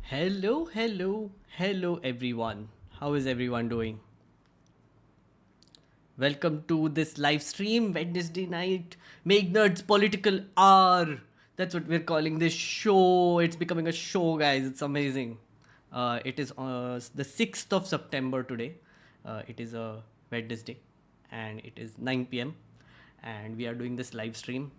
Hello everyone. How is everyone doing? Welcome to this live stream Wednesday night, meghnerd's political hour. That's what we're calling this show. It's becoming a show, guys. It's amazing. It is the 6th of September today. It is a Wednesday and it is 9 p.m. and we are doing this live stream.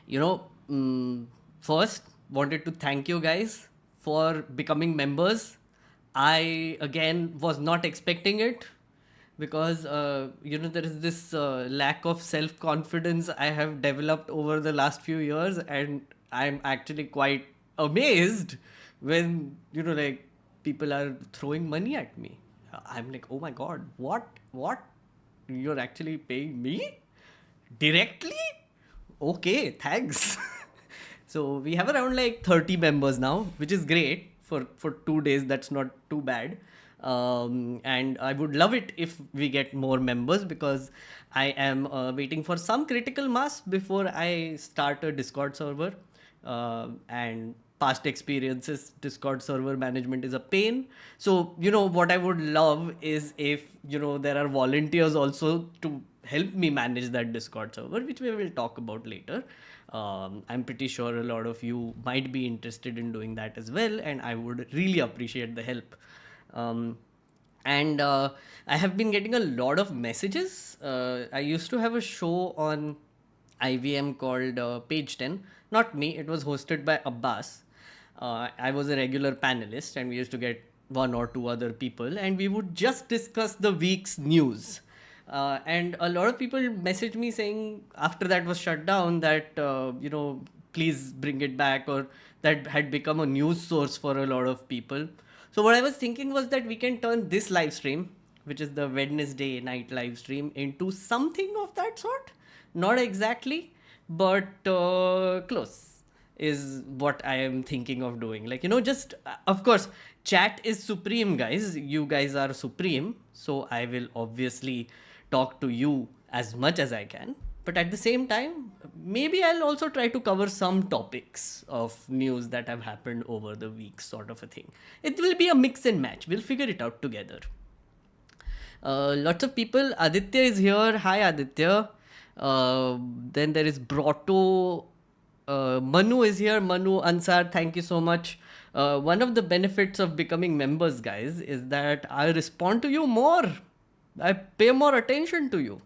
You know, first wanted to thank you guys for becoming members. I again was not expecting it because there is this lack of self confidence I have developed over the last few years, and I'm actually quite amazed when like people are throwing money at me. I'm like, oh my god, what? You're actually paying me directly? Okay, thanks. So we have around like 30 members now, which is great for 2 days. That's not too bad. And I would love it if we get more members because I am waiting for some critical mass before I start a Discord server. And past experiences, Discord server management is a pain. So what I would love is if there are volunteers also to help me manage that Discord server, which we will talk about later. I'm pretty sure a lot of you might be interested in doing that as well, and I would really appreciate the help. And I have been getting a lot of messages. I used to have a show on IVM called Page 10. Not me, it was hosted by Abbas. I was a regular panelist, and we used to get one or two other people, and we would just discuss the week's news. And a lot of people messaged me saying after that was shut down that please bring it back, or that had become a news source for a lot of people. So what I was thinking was that we can turn this live stream, which is the Wednesday night live stream, into something of that sort. Not exactly, but close is what I am thinking of doing. Like, just of course, chat is supreme, guys. You guys are supreme. So I will obviously talk to you as much as I can. But at the same time, maybe I'll also try to cover some topics of news that have happened over the week, sort of a thing. It will be a mix and match. We'll figure it out together. Lots of people. Aditya is here. Hi, Aditya. Then there is Brotto. Manu is here. Manu, Ansar, thank you so much. One of the benefits of becoming members, guys, is that I respond to you more. I pay more attention to you.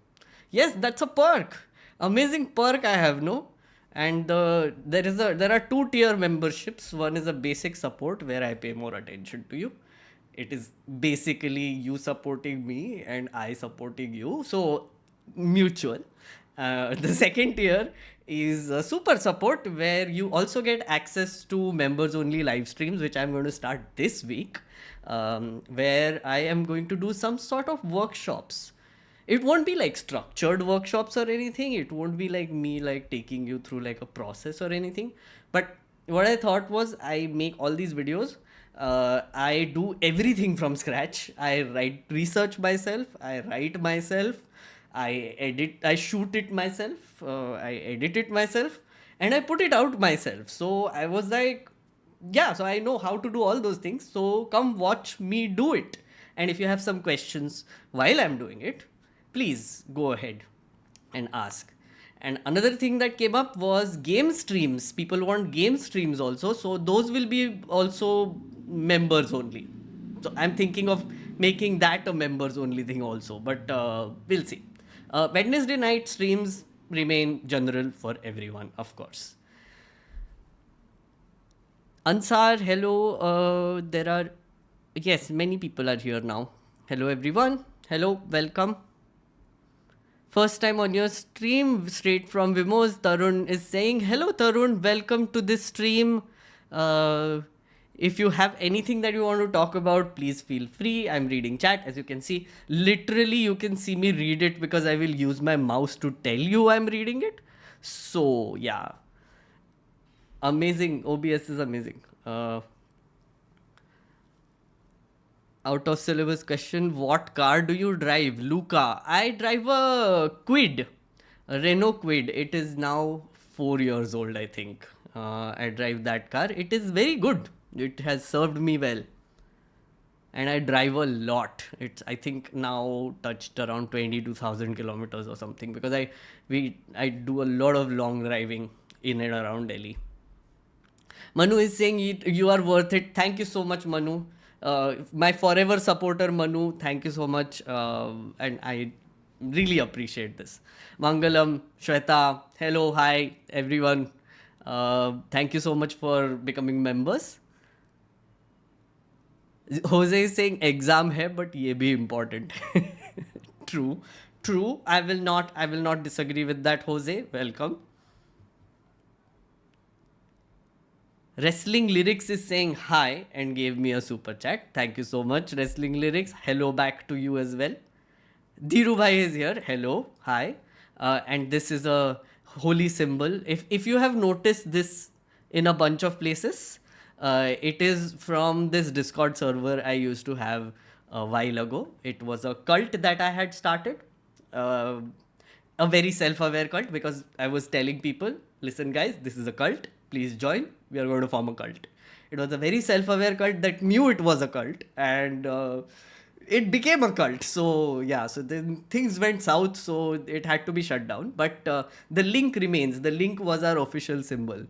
Yes, that's a perk. Amazing perk I have, no? And there are 2-tier memberships. One is a basic support where I pay more attention to you. It is basically you supporting me and I supporting you. So mutual. The second tier is super support, where you also get access to members only live streams, which I'm going to start this week, where I am going to do some sort of workshops. It won't be like structured workshops or anything. It won't be like me like taking you through like a process or anything. But what I thought was, I make all these videos. I do everything from scratch. I write research myself. I write myself. I shoot it myself, I edit it myself, and I put it out myself. So I was like, yeah, so I know how to do all those things. So come watch me do it. And if you have some questions while I'm doing it, please go ahead and ask. And another thing that came up was game streams. People want game streams also. So those will be also members only. So I'm thinking of making that a members only thing also. But we'll see. Wednesday night streams remain general for everyone, of course. Ansar, hello. Yes, many people are here now. Hello, everyone. Hello, welcome. First time on your stream, straight from Vimo's. Tarun is saying, hello, Tarun. Welcome to this stream. If you have anything that you want to talk about, please feel free. I'm reading chat, as you can see. Literally, you can see me read it because I will use my mouse to tell you I'm reading it. So, yeah. Amazing. OBS is amazing. Out of syllabus question, what car do you drive? Luca. I drive a Quid. A Renault Quid. It is now 4 years old, I think. I drive that car. It is very good. It has served me well. And I drive a lot. It's, I think, now touched around 22,000 kilometers or something, because I do a lot of long driving in and around Delhi. Manu is saying you are worth it. Thank you so much, Manu. My forever supporter, Manu. Thank you so much, and I really appreciate this. Mangalam, Shweta, hello, hi, everyone. Thank you so much for becoming members. Jose is saying exam hai, but ye bhi important. True, true. I will not disagree with that, Jose. Welcome. Wrestling Lyrics is saying hi and gave me a super chat. Thank you so much, Wrestling Lyrics. Hello back to you as well. Dhiru Bhai is here. Hello, hi. And this is a holy symbol. If you have noticed this in a bunch of places, it is from this Discord server I used to have a while ago. It was a cult that I had started. A very self-aware cult, because I was telling people, listen guys, this is a cult, please join, we are going to form a cult. It was a very self-aware cult that knew it was a cult, and it became a cult. So yeah, so then things went south, so it had to be shut down, but the link remains. The link was our official symbol.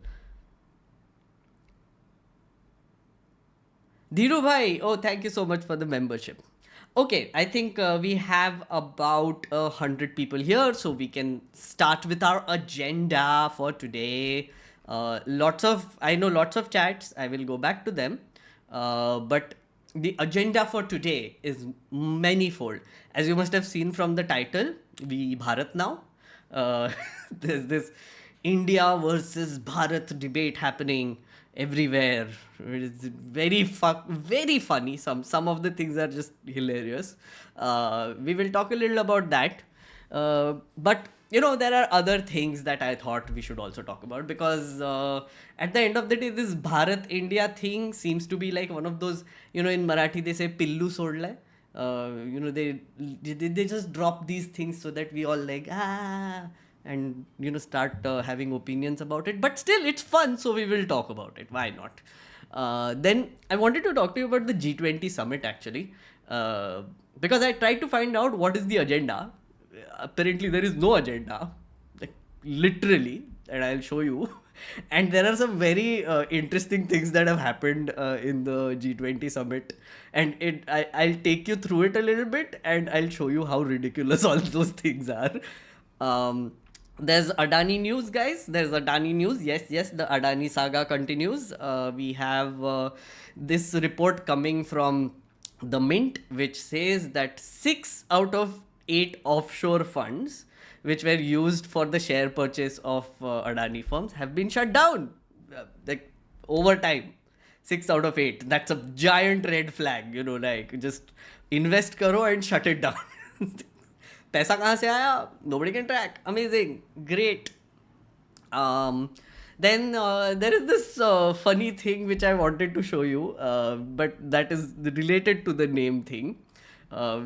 Dhiru Bhai, oh, thank you so much for the membership. Okay, I think we have about 100 people here, so we can start with our agenda for today. I know lots of chats. I will go back to them, but the agenda for today is manifold. As you must have seen from the title, we Bharat now. There's this India versus Bharat debate happening everywhere. It's very funny. Some of the things are just hilarious. We will talk a little about that. But there are other things that I thought we should also talk about, because at the end of the day, this Bharat India thing seems to be like one of those, in Marathi they say pillu sodla. They just drop these things so that we all like and start having opinions about it. But still, it's fun, so we will talk about it. Why not? Then I wanted to talk to you about the G20 Summit, actually, because I tried to find out what is the agenda. Apparently, there is no agenda, like literally, and I'll show you. And there are some very interesting things that have happened in the G20 Summit, and I'll take you through it a little bit, and I'll show you how ridiculous all those things are. There's Adani news, guys. There's Adani news. Yes, the Adani saga continues. We have this report coming from the Mint, which says that 6 out of 8 offshore funds, which were used for the share purchase of Adani firms, have been shut down. Like over time. 6 out of 8. That's a giant red flag, like just invest karo and shut it down. पैसा कहाँ से आया? Nobody can track. Amazing. Great. Then there is this funny thing which I wanted to show you, but that is related to the name thing,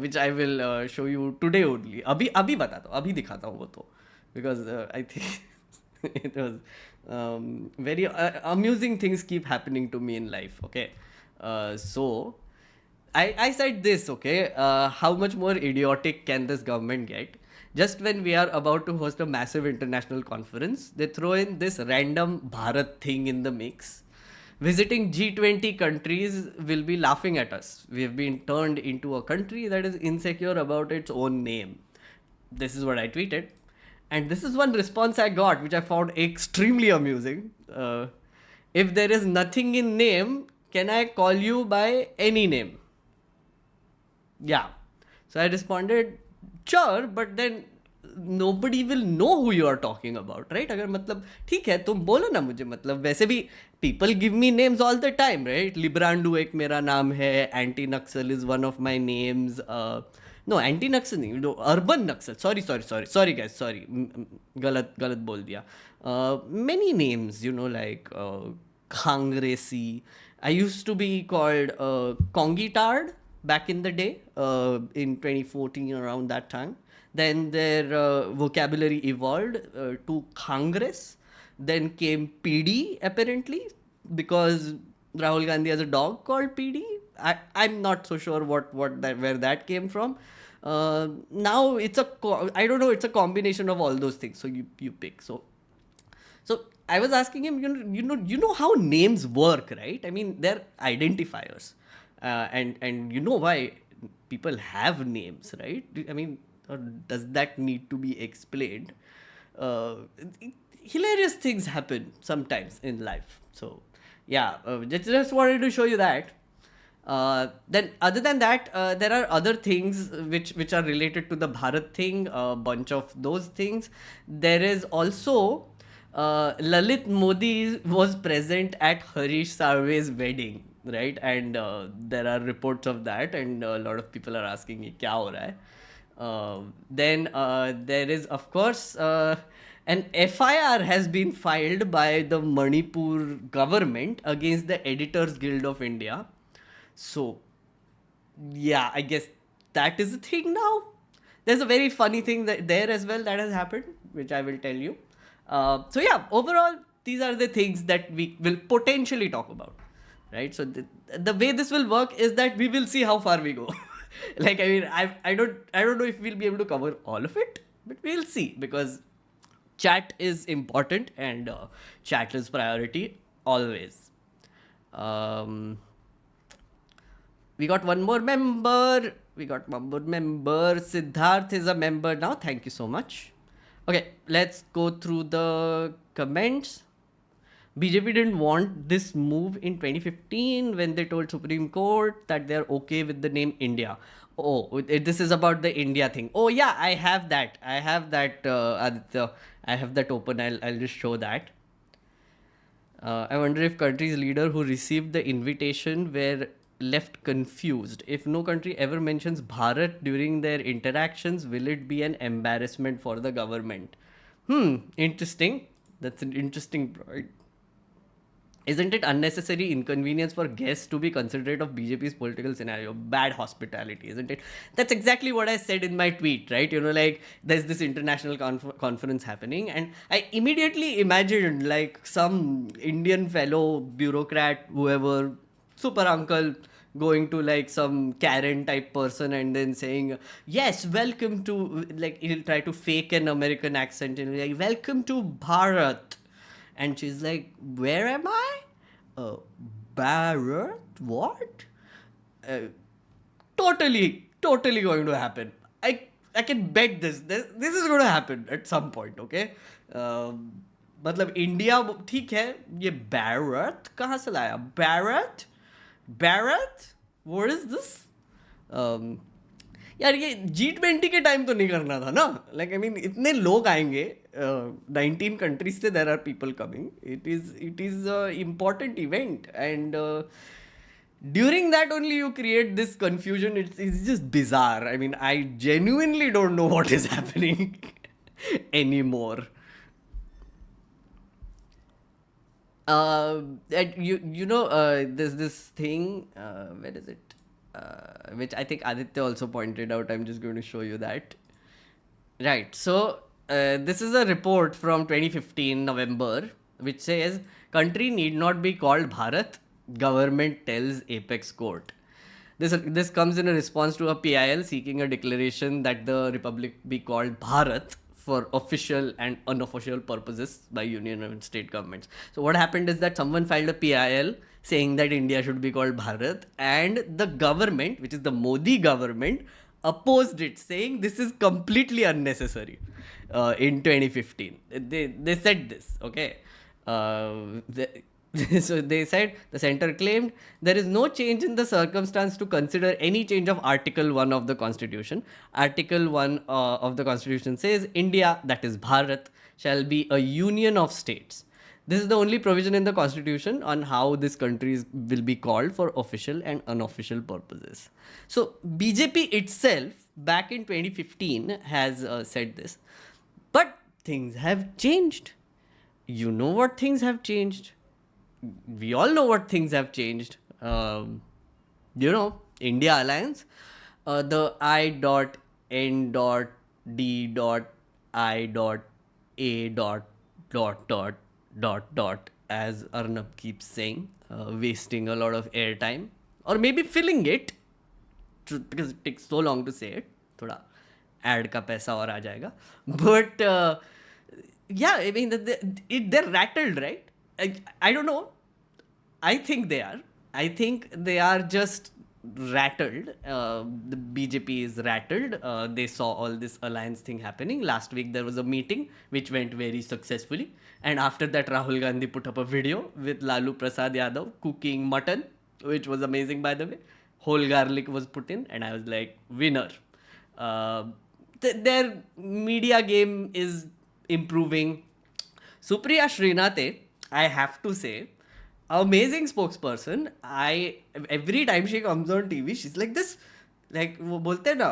which I will show you today only. अभी बताता हूँ, अभी दिखाता हूँ वो तो, because I think it was very amusing things keep happening to me in life. Okay, so I said this, okay, how much more idiotic can this government get? Just when we are about to host a massive international conference, they throw in this random Bharat thing in the mix. Visiting G20 countries will be laughing at us. We have been turned into a country that is insecure about its own name. This is what I tweeted. And this is one response I got, which I found extremely amusing. If there is nothing in name, can I call you by any name? Yeah. So I responded, sure, but then nobody will know who you are talking about, right? अगर मतलब ठीक है तुम बोलो ना मुझे, मतलब वैसे भी people give me names all the time, right? Librandu एक मेरा नाम है, anti-Naxal is one of my names. No, anti-Naxal नहीं, no, urban Naxal. Sorry guys, sorry, गलत बोल दिया. Many names, like Khangresi. I used to be called Kongitard back in the day, in 2014, around that time. Then their vocabulary evolved to Congress. Then came PD, apparently, because Rahul Gandhi has a dog called PD. I'm not so sure where that came from. Now I don't know, it's a combination of all those things. So you pick. So I was asking him, you know how names work, right? I mean, they're identifiers, and you know why people have names, right? I mean, or does that need to be explained? Uh, Hilarious things happen sometimes in life. So yeah, just wanted to show you that. Then, other than that, there are other things which are related to the Bharat thing. A bunch of those things. There is also Lalit Modi was present at Harish Sarve's wedding, right? And there are reports of that, and a lot of people are asking, "Ye kya ho raha hai?" Then there is, of course, an FIR has been filed by the Manipur government against the Editors Guild of India. So, yeah, I guess that is a thing now. There's a very funny thing there as well that has happened, which I will tell you. So, yeah, overall, these are the things that we will potentially talk about, right? So, the way this will work is that we will see how far we go. Like, I mean, I don't know if we'll be able to cover all of it, but we'll see, because chat is important, and chat is priority always. Um, we got one more member. Siddharth is a member now. Thank you so much. Okay, let's go through the comments. BJP didn't want this move in 2015 when they told Supreme Court that they're okay with the name India. Oh, this is about the India thing. Oh yeah, I have that. Aditya. I have that open. I'll just show that. I wonder if country's leader who received the invitation were left confused. If no country ever mentions Bharat during their interactions, will it be an embarrassment for the government? Interesting. That's an interesting point. Isn't it unnecessary inconvenience for guests to be considerate of BJP's political scenario? Bad hospitality, isn't it? That's exactly what I said in my tweet, right? Like, there's this international conference happening, and I immediately imagined like some Indian fellow bureaucrat, whoever, super uncle, going to like some Karen type person and then saying, "Yes, welcome to," like he'll try to fake an American accent and like, "Welcome to Bharat." And she's like, "Where am I? Bharat? What?" Uh, totally going to happen. I can bet this is going to happen at some point, okay? मतलब India ठीक है, ये भारत कहाँ से लाया? Bharat? What is this? यार ये G20 के टाइम तो नहीं करना था ना. Like, I mean, इतने लोग आएंगे, 19 countries से there are people coming. It is a important event, and during that only you create this confusion. It's just bizarre. I mean, I genuinely don't know what is happening anymore. There's this thing, where is it? Which I think Aditya also pointed out. I'm just going to show you that. Right. So, this is a report from 2015 November, which says country need not be called Bharat. Government tells Apex Court. This comes in a response to a PIL seeking a declaration that the republic be called Bharat for official and unofficial purposes by union and state governments. So what happened is that someone filed a PIL saying that India should be called Bharat, and the government, which is the Modi government, opposed it, saying this is completely unnecessary. In 2015, they said this. Okay. So they said, the center claimed there is no change in the circumstance to consider any change of Article 1 of the Constitution. Article 1 of the Constitution says India, that is Bharat, shall be a union of states. This is the only provision in the Constitution on how this country will be called for official and unofficial purposes. So BJP itself, back in 2015, has said this. But things have changed. You know what things have changed. We all know what things have changed. India Alliance, the I.N.D.I.A. ... as Arnab keeps saying, wasting a lot of airtime or maybe filling it because it takes so long to say it. थोड़ा ad का पैसा और आ जाएगा. But yeah, I mean, they're rattled, right? I don't know. I think they are. I think they are just rattled. The BJP is rattled. They saw all this alliance thing happening. Last week there was a meeting which went very successfully. And after that, Rahul Gandhi put up a video with Lalu Prasad Yadav cooking mutton, which was amazing, by the way. Whole garlic was put in, and I was like, winner. Their media game is improving. Supriya Srinath, I have to say, amazing spokesperson. Every time she comes on TV, she's like this, like वो बोलते हैं ना,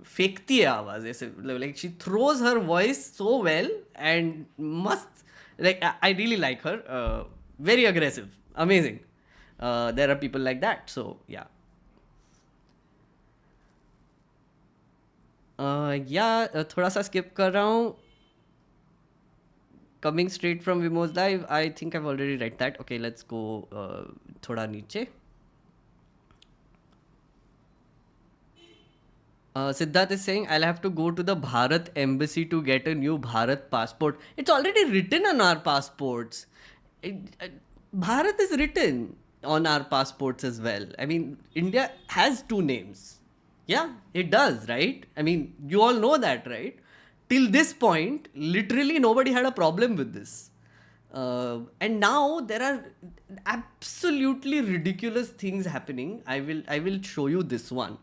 फेंकती है आवाज ऐसे, like she throws her voice so well and must, like I really like her. Very aggressive, amazing. There are people like that, so yeah. थोड़ा सा skip कर रहा हूँ. Coming straight from Vimo's live, I think I've already read that. Okay, let's go thoda niche. Siddharth is saying, I'll have to go to the Bharat embassy to get a new Bharat passport. It's already written on our passports. Bharat is written on our passports as well. I mean, India has two names. Yeah, it does, right? I mean, you all know that, right? Till this point, literally nobody had a problem with this. And now there are absolutely ridiculous things happening. I will show you this one.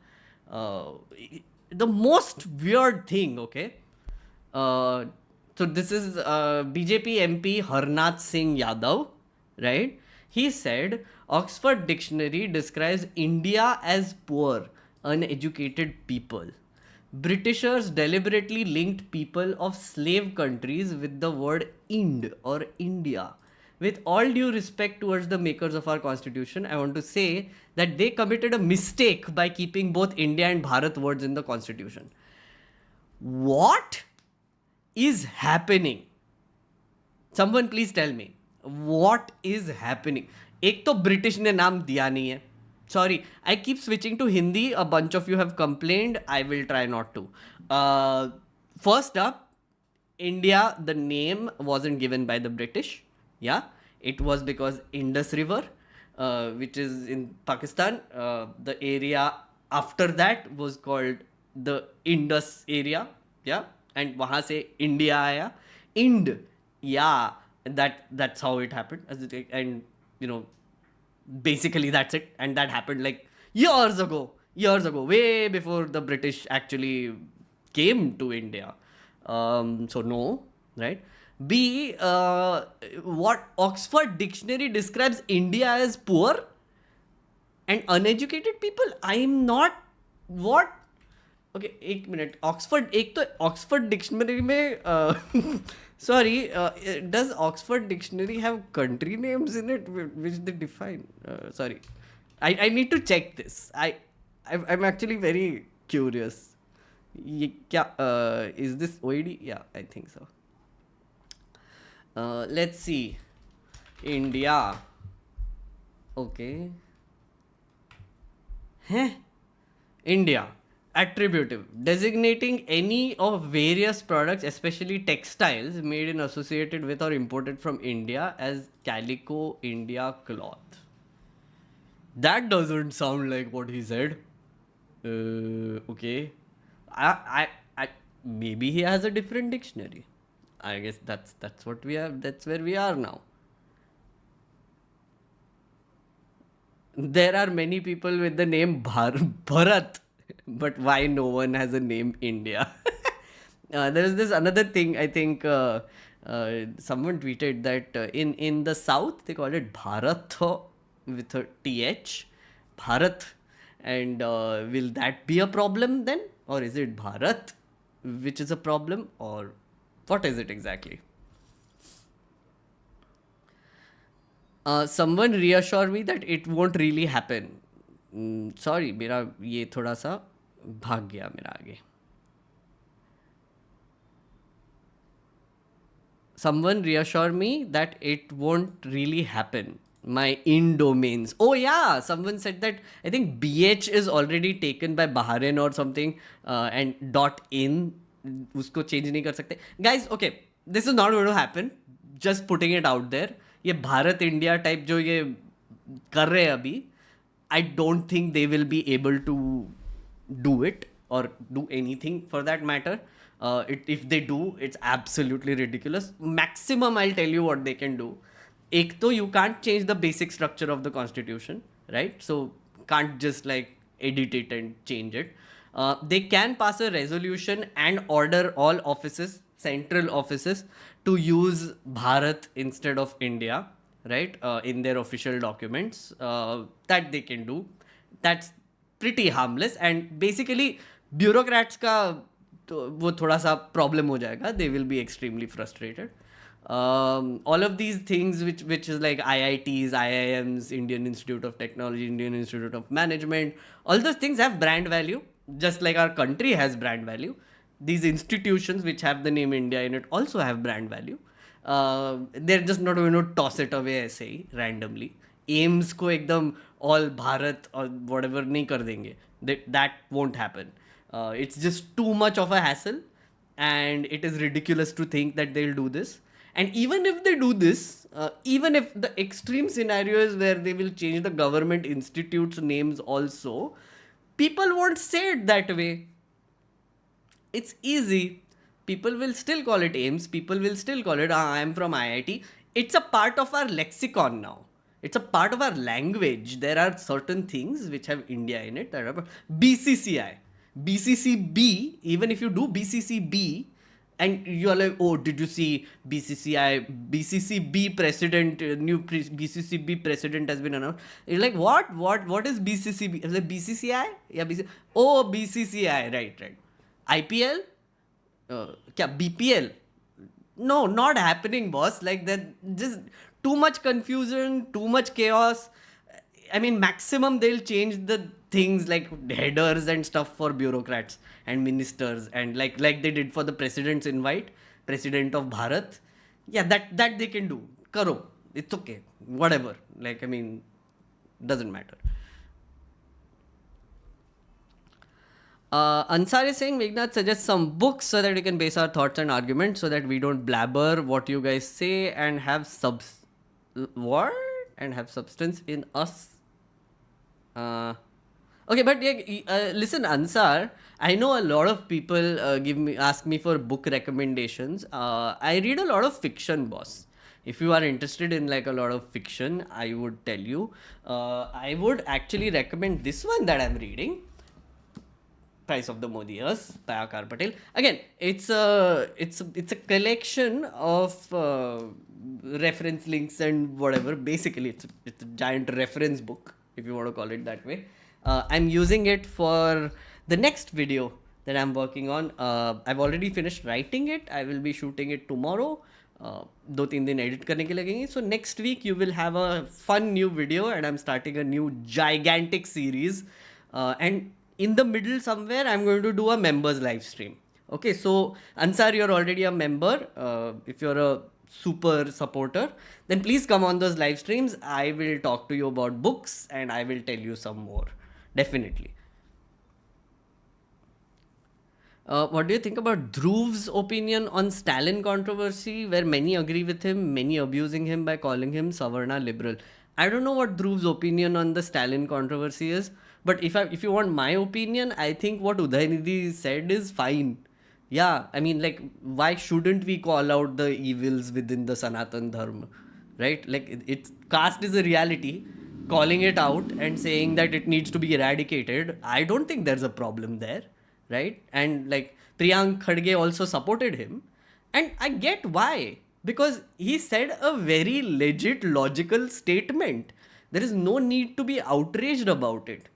The most weird thing, okay? So this is BJP MP Harnath Singh Yadav, right? He said, Oxford Dictionary describes India as poor, uneducated people. Britishers deliberately linked people of slave countries with the word Ind or India. With all due respect towards the makers of our constitution, I want to say that they committed a mistake by keeping both India and Bharat words in the constitution. What is happening? Someone please tell me. What is happening? एक तो British ने नाम दिया नहीं है. Sorry, I keep switching to Hindi. A bunch of you have complained. I will try not to. First up, India, the name wasn't given by the British. Yeah, it was because Indus River, which is in Pakistan, the area after that was called the Indus area. Yeah, and wahan se India aaya. Ind, yeah, that's how it happened. And you know, basically that's it, and that happened like years ago, way before the British actually came to India. So no, right? B, what Oxford Dictionary describes India as poor and uneducated people. I'm not, what? Okay, एक minute. एक तो Oxford Dictionary में sorry, does Oxford Dictionary have country names in it which they define? Sorry, I need to check this. I'm actually very curious. ये क्या, is this OED? Yeah, I think so. Let's see. India. Okay. India. Attributive, designating any of various products, especially textiles, made and associated with or imported from India as calico India cloth. That doesn't sound like what he said. Okay. I maybe he has a different dictionary. I guess that's what we have. That's where we are now. There are many people with the name Bharat, but why no one has a name India? There is this another thing. I think someone tweeted that in the south they call it Bharat with a th, Bharat, and will that be a problem then, or is it Bharat which is a problem, or what is it exactly? Someone reassure me that it won't really happen. Sorry, मेरा ये थोड़ा सा भाग गया मेरा आगे. someone reassure me that it won't really happen. My in domains. Oh yeah, someone said that I think BH is already taken by Bahrain or something, and dot in उसको change नहीं कर सकते. Guys, okay, this is not going to happen. Just putting it out there. ये Bharat India type जो ये कर रहे हैं अभी, I don't think they will be able to do it or do anything for that matter. If they do, it's absolutely ridiculous. Maximum, I'll tell you what they can do. Ek to you can't change the basic structure of the constitution, right? So can't just like edit it and change it. They can pass a resolution and order all offices, central offices, to use Bharat instead of India, right? In their official documents. That they can do. That's pretty harmless, and basically bureaucrats का तो वो थोड़ा सा problem हो जाएगा. They will be extremely frustrated. All of these things which is like IITs, IIMs, Indian Institute of Technology, Indian Institute of Management, all those things have brand value, just like our country has brand value. These institutions which have the name India in it also have brand value. They're just not going to toss it away ऐसे ही randomly. AIIMS को एकदम all Bharat और whatever नहीं कर देंगे. That won't happen. It's just too much of a hassle, and it is ridiculous to think that they'll do this. And even if they do this, even if the extreme scenario is where they will change the government institutes' names also, people won't say it that way. It's easy. People will still call it AIMS. People will still call it, I'm from IIT. It's a part of our lexicon now. It's a part of our language. There are certain things which have India in it. That are BCCI. BCCB, even if you do BCCB, and you're like, oh, did you see BCCI, BCCB president, new BCCB president has been announced. You're like, what is BCCB? I was like, BCCI? Yeah, oh, BCCI, right. IPL? Kya, BPL? No, not happening, boss. Like that, just too much confusion, too much chaos. I mean, maximum they'll change the things like headers and stuff for bureaucrats and ministers, and like they did for the president's invite, president of Bharat. Yeah, that they can do. Karo, it's okay, whatever. Like, I mean, doesn't matter. Ansar is saying, Meghnerd suggests some books so that we can base our thoughts and arguments, so that we don't blabber what you guys say and have substance in us. Okay, but yeah, listen, Ansar, I know a lot of people ask me for book recommendations. I read a lot of fiction, boss. If you are interested in like a lot of fiction, I would tell you. I would actually recommend this one that I'm reading. Price of the Modi Years by Akar Patel. Again, it's a collection of reference links and whatever. Basically, it's a giant reference book, if you want to call it that way. I'm using it for the next video that I'm working on. I've already finished writing it. I will be shooting it tomorrow. 2-3 दिन edit करने के लगेंगे. So next week you will have a fun new video, and I'm starting a new gigantic series. And in the middle somewhere, I'm going to do a members live stream. Okay, so Ansar, you're already a member. If you're a super supporter, then please come on those live streams. I will talk to you about books, and I will tell you some more. Definitely. What do you think about Dhruv's opinion on Stalin controversy, where many agree with him, many abusing him by calling him Savarna liberal? I don't know what Dhruv's opinion on the Stalin controversy is, but if you want my opinion, I think what Udaynidhi said is fine. Yeah, I mean, like, why shouldn't we call out the evils within the Sanatan Dharma, right? Like, it's caste is a reality. Calling it out and saying that it needs to be eradicated, I don't think there's a problem there, right? And like Priyank Khadge also supported him, and I get why, because he said a very legit logical statement. There is no need to be outraged about it.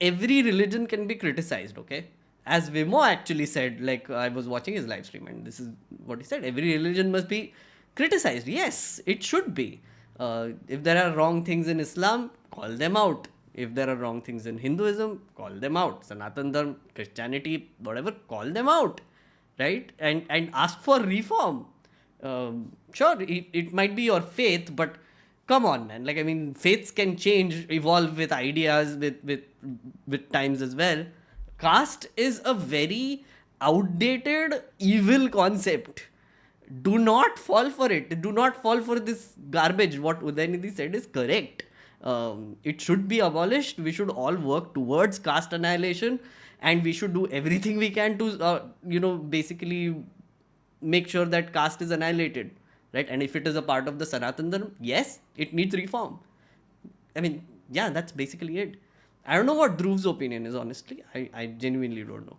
Every religion can be criticized, okay? As Vimo actually said, like, I was watching his live stream, and this is what he said: every religion must be criticized. Yes, it should be. If there are wrong things in Islam, call them out. If there are wrong things in Hinduism, call them out. Sanatan Dharma, Christianity, whatever, call them out, right? And ask for reform. Sure, it might be your faith, but come on, man. Like, I mean, faiths can change, evolve with ideas, with times as well. Caste is a very outdated, evil concept. Do not fall for it. Do not fall for this garbage. What Udaynidhi said is correct. It should be abolished. We should all work towards caste annihilation, and we should do everything we can to, basically make sure that caste is annihilated, right? And if it is a part of the Sanatan Dharma, yes, it needs reform. I mean, yeah, that's basically it. I don't know what Dhruv's opinion is, honestly. I genuinely don't know.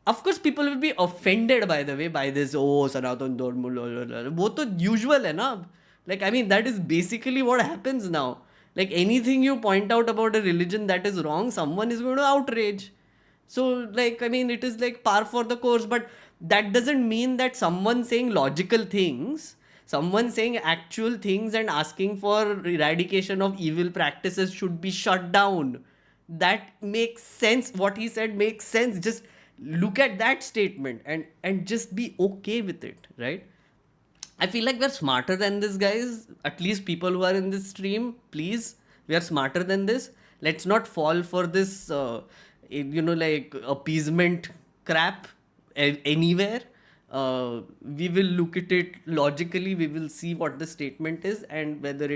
Of course, people will be offended, by the way, by this, oh, Sanatan Dharma, wo to usual hai na? Like, I mean, that is basically what happens now. Like, anything you point out about a religion that is wrong, someone is going to outrage. So, like, I mean, it is like par for the course, but that doesn't mean that someone saying logical things, someone saying actual things and asking for eradication of evil practices should be shut down. That makes sense. What he said makes sense. Just look at that statement and just be okay with it, right? I feel like we're smarter than this, guys. At least people who are in this stream, please, we are smarter than this. Let's not fall for this, like appeasement crap anywhere. We will look at it logically. We will see what the statement is and whether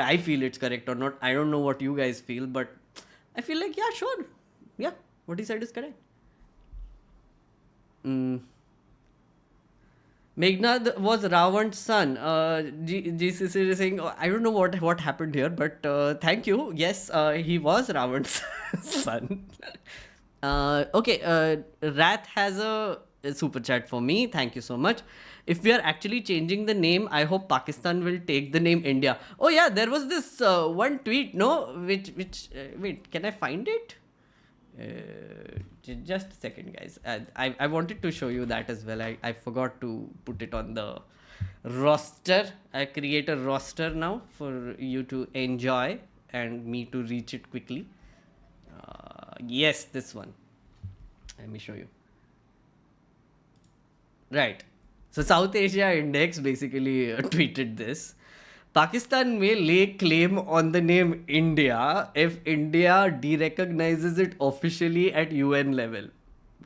I feel it's correct or not. I don't know what you guys feel, but I feel like, yeah, sure. Yeah, what he said is correct. Meghnerd was Ravan's son. GCC is saying, oh, I don't know what happened here, but thank you. Yes, he was Ravan's son. Okay, Rath has a super chat for me. Thank you so much. If we are actually changing the name, I hope Pakistan will take the name India. Oh yeah, there was this one tweet, no? Wait, can I find it? Just a second, guys. I wanted to show you that as well. I forgot to put it on the roster. I create a roster now for you to enjoy and me to reach it quickly. Yes, this one. Let me show you. Right. So South Asia Index basically tweeted this. Pakistan may lay claim on the name India if India derecognizes it officially at UN level.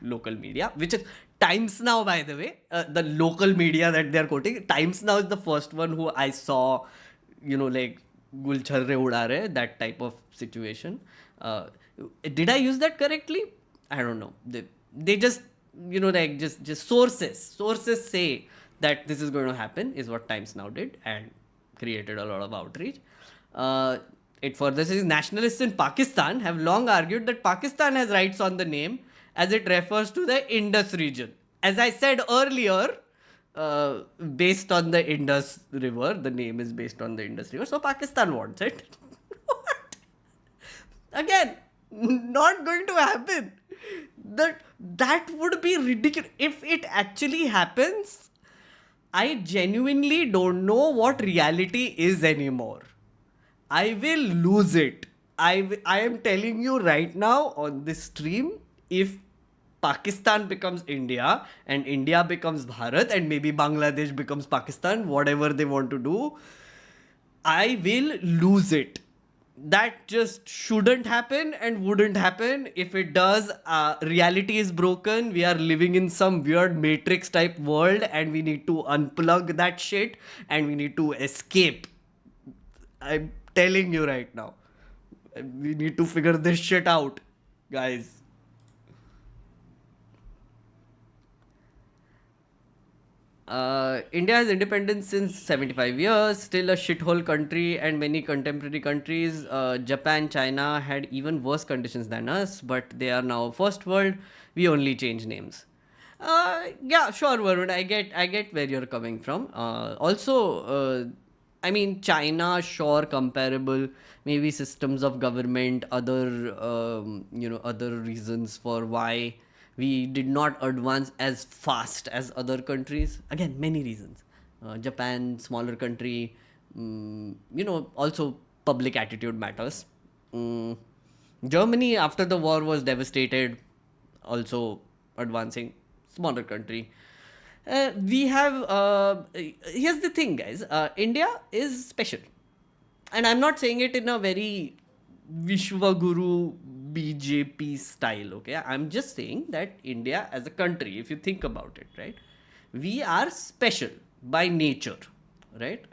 Local media, which is Times Now, by the way, the local media that they are quoting. Times Now is the first one who I saw, like Gulcharre uda rahe, that type of situation. Did I use that correctly? I don't know. They just, like just sources say that this is going to happen, is what Times Now did, and created a lot of outrage. It further says nationalists in Pakistan have long argued that Pakistan has rights on the name as it refers to the Indus region. As I said earlier, based on the Indus River, the name is based on the Indus River, so Pakistan wants it. What? Again, not going to happen. That would be ridiculous. If it actually happens, I genuinely don't know what reality is anymore. I will lose it. I am telling you right now on this stream, if Pakistan becomes India and India becomes Bharat and maybe Bangladesh becomes Pakistan, whatever they want to do, I will lose it. That just shouldn't happen and wouldn't happen. If it does, reality is broken. We are living in some weird matrix type world and we need to unplug that shit and we need to escape. I'm telling you right now. We need to figure this shit out, guys. India has independence since 75 years, still a shithole country, and many contemporary countries, Japan, China, had even worse conditions than us, but they are now first world. We only change names. Yeah, sure, Varun. I get where you're coming from. Also, I mean, China, sure, comparable, maybe systems of government, other, other reasons for why we did not advance as fast as other countries. Again, many reasons. Japan, smaller country, also public attitude matters. Germany, after the war, was devastated, also advancing, smaller country. We have, here's the thing, guys. India is special. And I'm not saying it in a very Vishwaguru BJP style, okay? I'm just saying that India as a country, if you think about it, right? We are special by nature, right?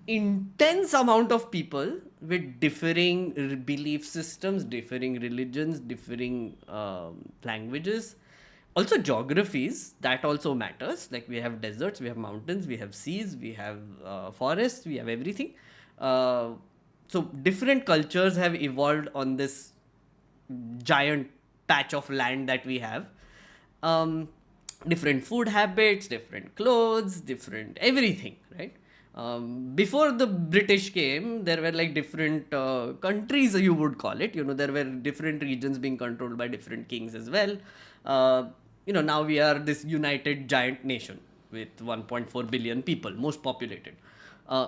Intense amount of people with differing belief systems, differing religions, differing languages, also geographies. That also matters. Like we have deserts, we have mountains, we have seas, we have forests, we have everything. Uh, so different cultures have evolved on this giant patch of land that we have. Um, Different food habits, different clothes, different everything, right? Before the British came, there were like different countries, you would call it. You know, there were different regions being controlled by different kings as well. Now we are this united giant nation with 1.4 billion people, most populated. Uh,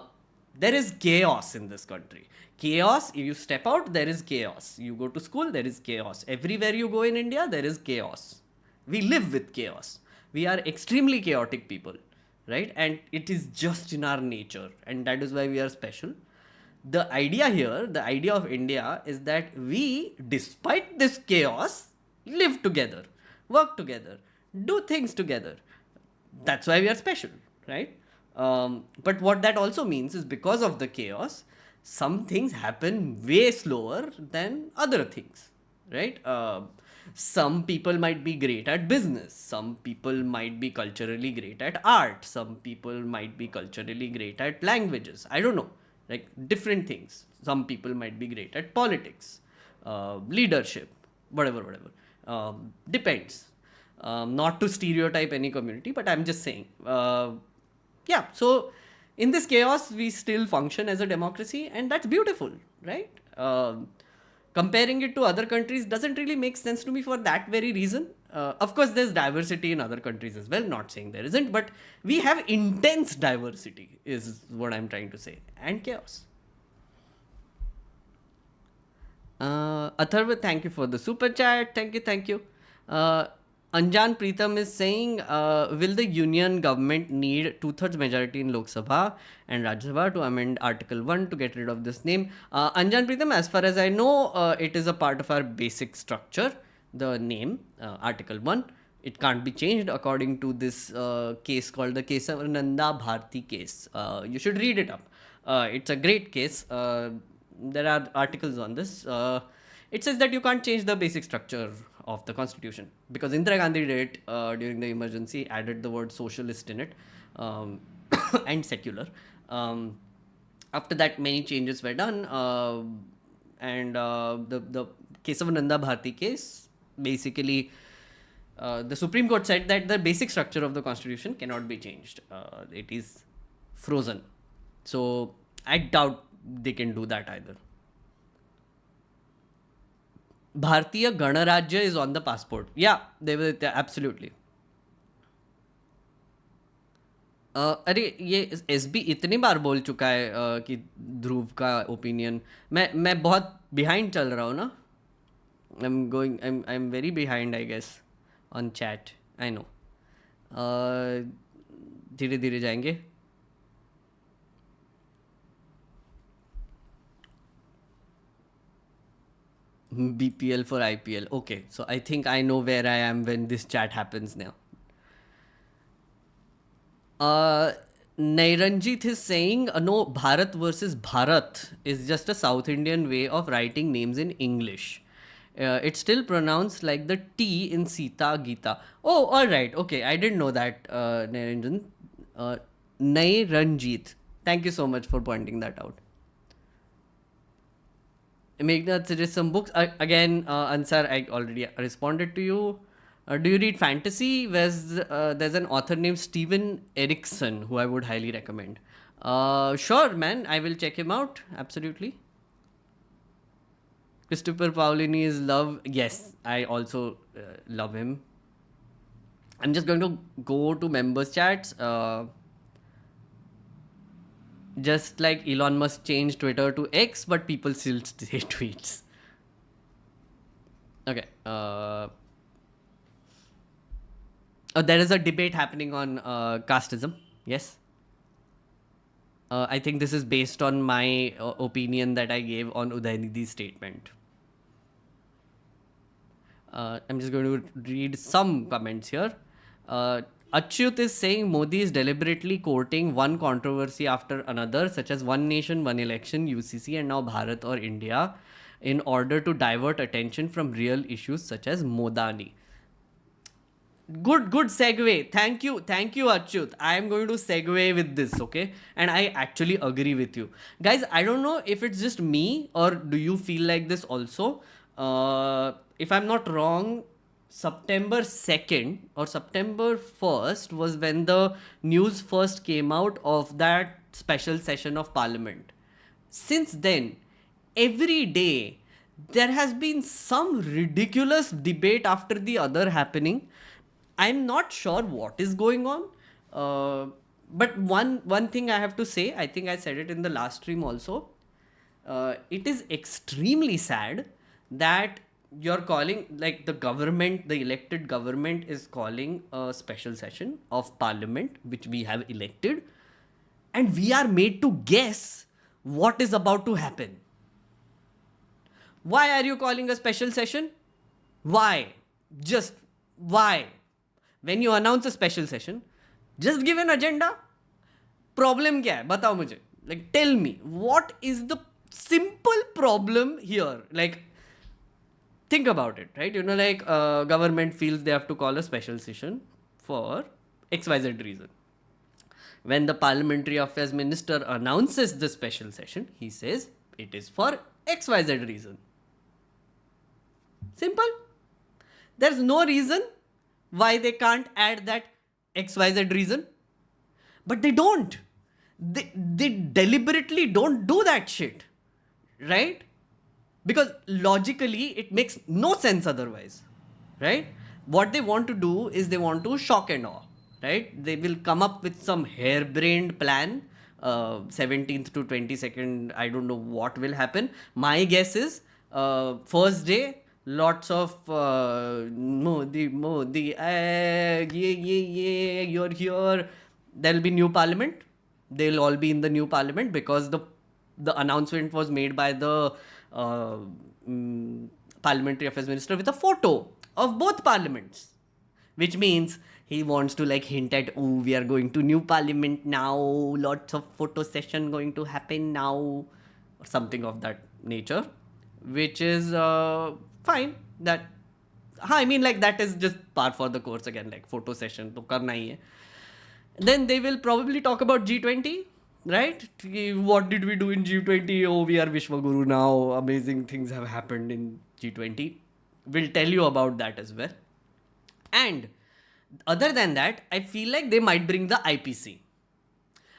there is chaos in this country. Chaos, if you step out, there is chaos. You go to school, there is chaos. Everywhere you go in India, there is chaos. We live with chaos. We are extremely chaotic people, right? And it is just in our nature, and that is why we are special. The idea here, the idea of India is that we, despite this chaos, live together, work together, do things together. That's why we are special, right? But what that also means is because of the chaos, some things happen way slower than other things, right? Some people might be great at business, some people might be culturally great at art, some people might be culturally great at languages. I don't know, like different things. Some people might be great at politics, leadership, whatever. Depends. Not to stereotype any community, but I'm just saying. Yeah, so in this chaos, we still function as a democracy, and that's beautiful, right? Comparing it to other countries doesn't really make sense to me for that very reason. Of course, there's diversity in other countries as well, not saying there isn't, but we have intense diversity, is what I'm trying to say, and chaos. Atharva, thank you for the super chat. Thank you. Uh, Anjan Preetham is saying, will the union government need two-thirds majority in Lok Sabha and Rajya Sabha to amend Article 1 to get rid of this name? Anjan Preetham, as far as I know, it is a part of our basic structure, the name, Article 1. It can't be changed according to this case called the Kesavananda Bharti case. You should read it up. It's a great case. There are articles on this. It says that you can't change the basic structure of the constitution because Indira Gandhi did it during the emergency, added the word socialist in it, and secular. After that, many changes were done, and the Kesavananda Bharti case, basically, the Supreme Court said that the basic structure of the constitution cannot be changed. It is frozen. So I doubt they can do that either. Bhartiya Ganarajya is on the passport. Yeah, they will absolutely. अरे ये SB इतनी बार बोल चुका है कि ध्रुव का opinion मैं बहुत बिहाइंड चल रहा हूँ ना. I am very behind I guess on chat. I know. धीरे धीरे जाएंगे. BPL for IPL. Okay, so I think I know where I am when this chat happens now. Nairanjit is saying, no, Bharat versus Bharat is just a South Indian way of writing names in English. It's still pronounced like the T in Sita Gita. Oh, all right. Okay, I didn't know that, Nairanjit. Thank you so much for pointing that out. Meghnerd suggests some books. Again, Ansar, I already responded to you. Do you read fantasy? There's an author named Steven Erikson who I would highly recommend. Sure, man. I will check him out. Absolutely. Christopher Paolini is love. Yes, I also love him. I'm just going to go to members chats. Just like Elon Musk changed Twitter to X, but people still say tweets. Okay. There is a debate happening on casteism. Yes. I think this is based on my opinion that I gave on Udaynidi's statement. I'm just going to read some comments here. Achyut is saying Modi is deliberately courting one controversy after another, such as one nation, one election, UCC, and now Bharat or India, in order to divert attention from real issues such as Modani. Good segue. Thank you, Achyut. I am going to segue with this, okay? And I actually agree with you, guys. I don't know if it's just me or do you feel like this also. If I'm not wrong, September 2nd or September 1st was when the news first came out of that special session of Parliament. Since then, every day there has been some ridiculous debate after the other happening. I'm not sure what is going on. But one thing I have to say, I think I said it in the last stream also. It is extremely sad that you're calling, like, the government, the elected government is calling a special session of Parliament, which we have elected, and we are made to guess what is about to happen. Why are you calling a special session? Why? Just why? When you announce a special session, just give an agenda. Problem kya hai? Batao mujhe. Like, tell me, what is the simple problem here? Like, think about it, right? You know, like, government feels they have to call a special session for XYZ reason. When the Parliamentary Affairs Minister announces the special session, he says it is for XYZ reason. Simple. There's no reason why they can't add that XYZ reason. But they don't. They deliberately don't do that shit. Right? Because logically, it makes no sense otherwise. Right? What they want to do is they want to shock and awe. Right? They will come up with some harebrained plan. 17th to 22nd, I don't know what will happen. My guess is first day, lots of Modi, you're here. There'll be new parliament. They'll all be in the new parliament because the announcement was made by the Parliamentary Affairs Minister with a photo of both parliaments, which means he wants to, like, hint at, oh, we are going to new parliament now, lots of photo session going to happen now, or something of that nature, which is fine. That, I mean, like, that is just par for the course again, like, photo session to karna hi hai. Then they will probably talk about G20, right? What did we do in G20? Oh, we are Vishwaguru now. Amazing things have happened in G20. We'll tell you about that as well. And other than that, I feel like they might bring the IPC.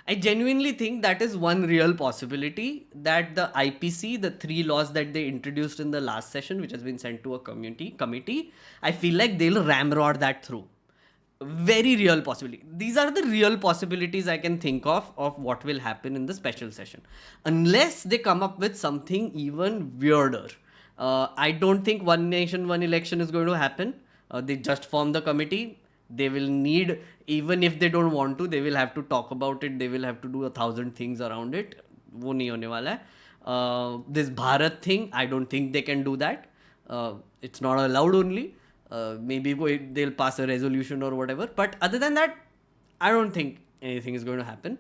I genuinely think that is one real possibility, that the IPC, the 3 laws that they introduced in the last session, which has been sent to a committee, I feel like they'll ramrod that through. Very real possibility. These are the real possibilities I can think of what will happen in the special session. Unless they come up with something even weirder. I don't think one nation, one election is going to happen. They just form the committee. They will need, even if they don't want to, they will have to talk about it. They will have to do 1,000 things around it. वो नहीं होने वाला है. This Bharat thing, I don't think they can do that. It's not allowed only. Maybe they'll pass a resolution or whatever. But other than that, I don't think anything is going to happen.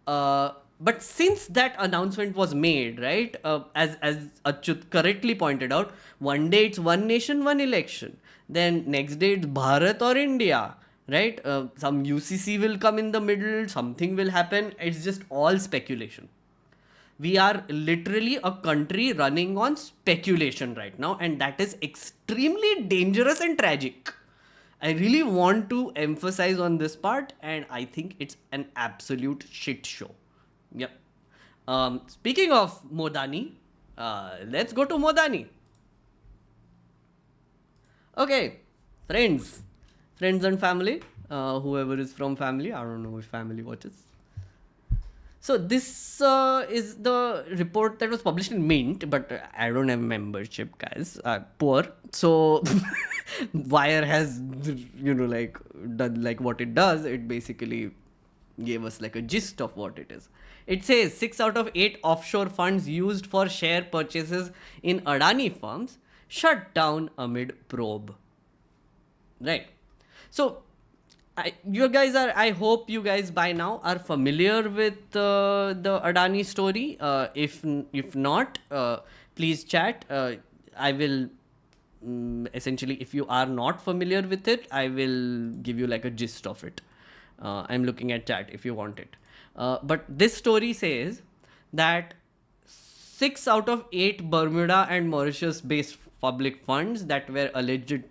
But since that announcement was made, right, as Achyut correctly pointed out, one day it's one nation, one election. Then next day it's Bharat or India, right? Some UCC will come in the middle, something will happen. It's just all speculation. We are literally a country running on speculation right now, and that is extremely dangerous and tragic. I really want to emphasize on this part, and I think it's an absolute shit show. Yep. Speaking of Modani, let's go to Modani. Okay, friends and family, whoever is from family, I don't know if family watches. So this is the report that was published in Mint, but I don't have membership, guys. Poor. So Wire has, like done like what it does. It basically gave us like a gist of what it is. It says 6 out of 8 offshore funds used for share purchases in Adani firms shut down amid probe. Right. So, I hope you guys by now are familiar with the Adani story. If not, please chat. I will essentially, if you are not familiar with it, I will give you like a gist of it. I'm looking at chat if you want it. But this story says that 6 out of 8 Bermuda and Mauritius based public funds that were alleged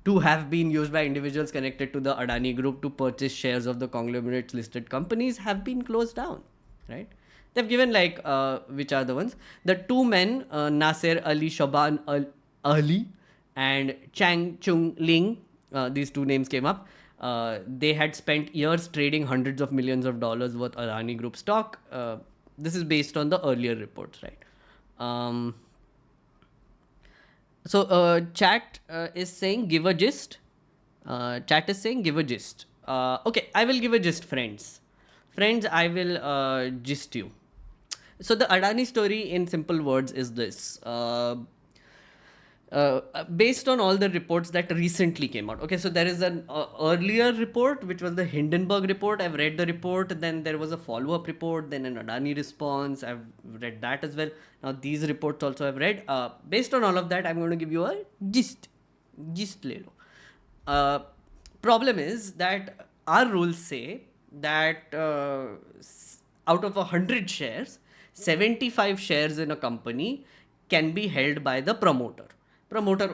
to have been used by individuals connected to the Adani Group to purchase shares of the conglomerate's listed companies have been closed down, right? They've given like, which are the ones? The two men, Nasser Ali Shaban Ali and Chang Chung Ling, these two names came up. They had spent years trading hundreds of millions of dollars worth Adani Group stock. This is based on the earlier reports, right? So chat is saying give a gist. Chat is saying give a gist. Okay, I will give a gist, friends. Friends, I will gist you. So the Adani story in simple words is this. Based on all the reports that recently came out. Okay, so there is an earlier report, which was the Hindenburg report. I've read the report. Then there was a follow-up report, then an Adani response. I've read that as well. Now these reports also I've read. Based on all of that, I'm going to give you a gist. Gist le lo. Problem is that our rules say that out of 100 shares, 75 shares in a company can be held by the promoter,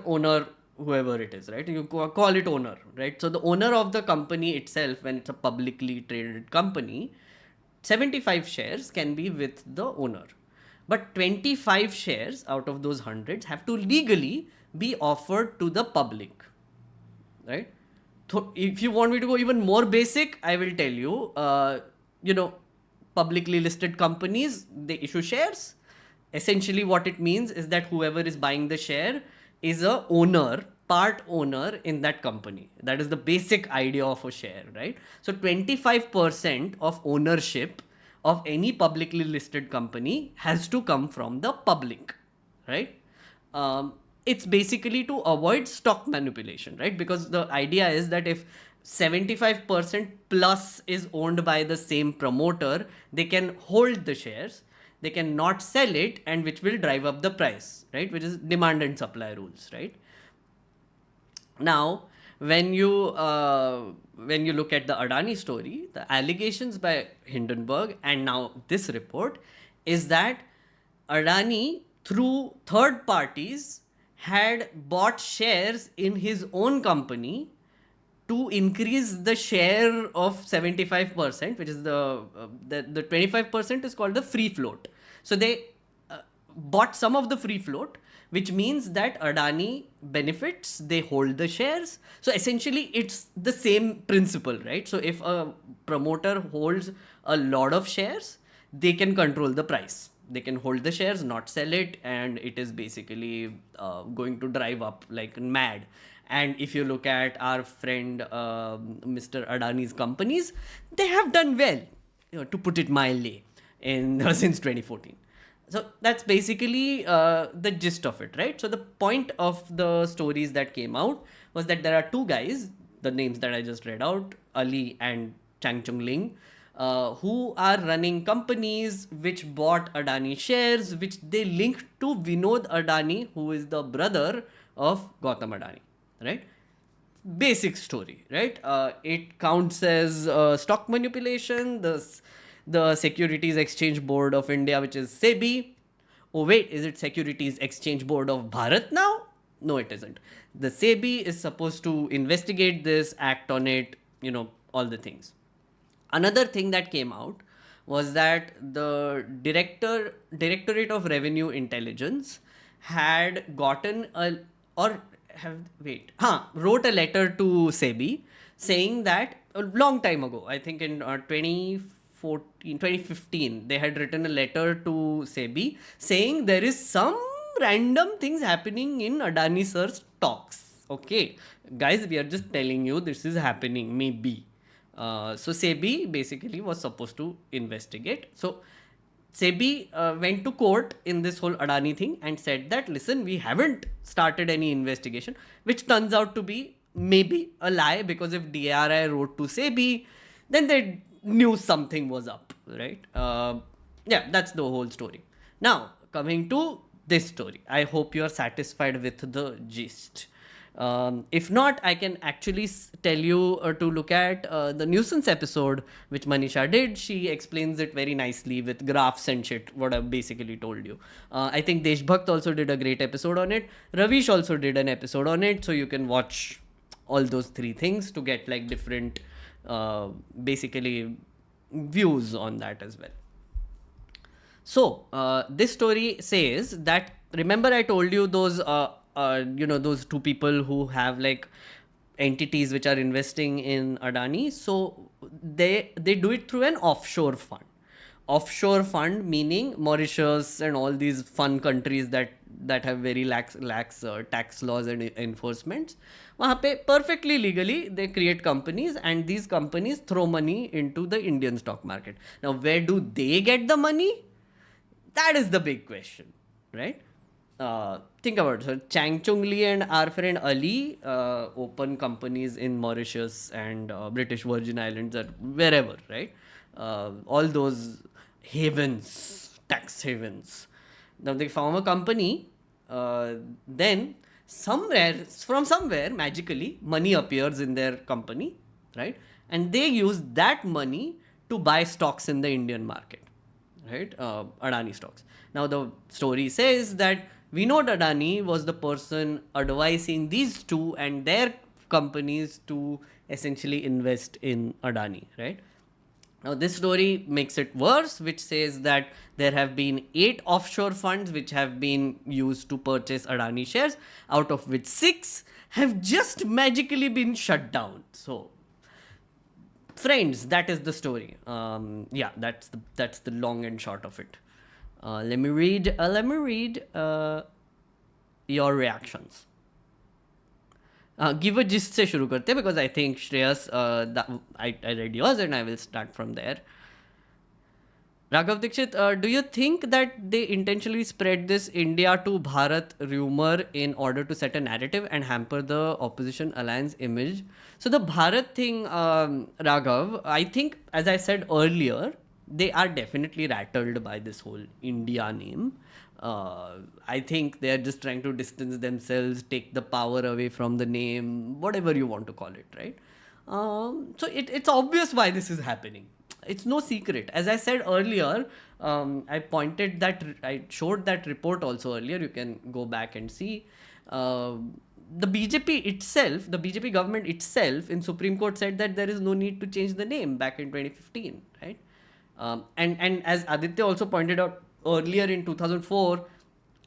owner, whoever it is, right? You call it owner, right? So the owner of the company itself, when it's a publicly traded company, 75 shares can be with the owner. But 25 shares out of those hundreds have to legally be offered to the public, right? So if you want me to go even more basic, I will tell you, publicly listed companies, they issue shares. Essentially what it means is that whoever is buying the share is a owner, part owner in that company. That is the basic idea of a share, right? So 25% of ownership of any publicly listed company has to come from the public, right? It's basically to avoid stock manipulation, right? Because the idea is that if 75% plus is owned by the same promoter, they can hold the shares, they can not sell it, and which will drive up the price, right? Which is demand and supply rules, right? Now, when you look at the Adani story, the allegations by Hindenburg and now this report is that Adani, through third parties, had bought shares in his own company to increase the share of 75%, which is the 25% is called the free float. So they bought some of the free float, which means that Adani benefits, they hold the shares. So essentially it's the same principle, right? So if a promoter holds a lot of shares, they can control the price. They can hold the shares, not sell it, and it is basically going to drive up like mad. And if you look at our friend Mr. Adani's companies, they have done well, to put it mildly, since 2014. So that's basically the gist of it, right? So the point of the stories that came out was that there are two guys, the names that I just read out, Ali and Chang Chung Ling, who are running companies which bought Adani shares, which they linked to Vinod Adani, who is the brother of Gautam Adani, right? Basic story, right? It counts as stock manipulation. The Securities Exchange Board of India, which is SEBI. Oh wait, is it Securities Exchange Board of Bharat now? No, it isn't. The SEBI is supposed to investigate this, act on it, all the things. Another thing that came out was that the Directorate of Revenue Intelligence had gotten wrote a letter to SEBI saying that a long time ago, I think in 2015, they had written a letter to SEBI saying there is some random things happening in Adani Sir's talks. Okay, guys, we are just telling you this is happening, maybe. So SEBI basically was supposed to investigate. So SEBI went to court in this whole Adani thing and said that, listen, we haven't started any investigation, which turns out to be maybe a lie, because if DRI wrote to SEBI, then they knew something was up, right? Yeah, that's the whole story. Now, coming to this story, I hope you are satisfied with the gist. If not, I can actually tell you to look at the nuisance episode which Manisha did. She explains it very nicely with graphs and shit, what I've basically told you. I think Deshbhakt also did a great episode on it. Ravish also did an episode on it, so you can watch all those three things to get like different basically views on that as well. So this story says that, remember I told you those those two people who have like entities which are investing in Adani. So they do it through an offshore fund. Offshore fund meaning Mauritius and all these fun countries that have very lax tax laws and enforcements. वहाँ पे perfectly legally they create companies, and these companies throw money into the Indian stock market. Now where do they get the money? That is the big question, right? Think about it. So Chang Chung Lee and our friend Ali open companies in Mauritius and British Virgin Islands or wherever, right? All those havens, tax havens. Now they form a company, then from somewhere, magically, money appears in their company, right? And they use that money to buy stocks in the Indian market, right? Adani stocks. Now the story says that Vinod Adani was the person advising these two and their companies to essentially invest in Adani, right? Now this story makes it worse, which says that there have been 8 offshore funds which have been used to purchase Adani shares, out of which 6 have just magically been shut down. So friends, that is the story. Yeah, that's the long and short of it. Let me read your reactions. Give a gist से शुरू करते हैं, because I think Shreyas, I read yours and I will start from there. Raghav Dikshit, do you think that they intentionally spread this India to Bharat rumor in order to set a narrative and hamper the opposition alliance image? So the Bharat thing, Raghav, I think, as I said earlier, they are definitely rattled by this whole India name. I think they are just trying to distance themselves, take the power away from the name, whatever you want to call it, right? So it's obvious why this is happening. It's no secret. As I said earlier, I showed that report also earlier. You can go back and see. The BJP government itself in Supreme Court said that there is no need to change the name back in 2015, right? And as Aditya also pointed out earlier in 2004,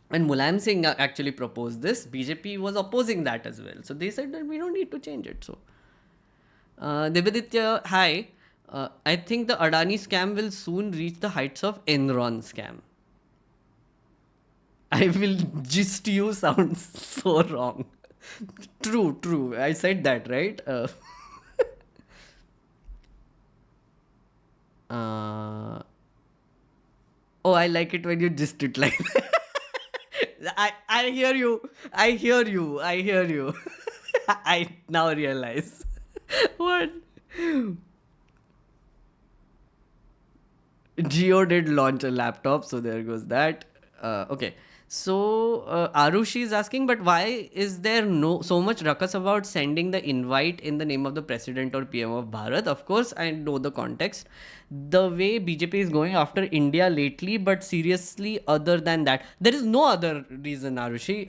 when Mulayam Singh actually proposed this, BJP was opposing that as well. So they said that we don't need to change it. So, Devaditya, hi. I think the Adani scam will soon reach the heights of Enron scam. I will gist you sounds so wrong. True. I said that, right? Oh, I like it when you gist it like that. I hear you. I now realize. What? Jio did launch a laptop, so there goes that. Okay. So Arushi is asking, but why is there so much ruckus about sending the invite in the name of the president or PM of Bharat? Of course, I know the context. The way BJP is going after India lately, but seriously, other than that, there is no other reason, Arushi.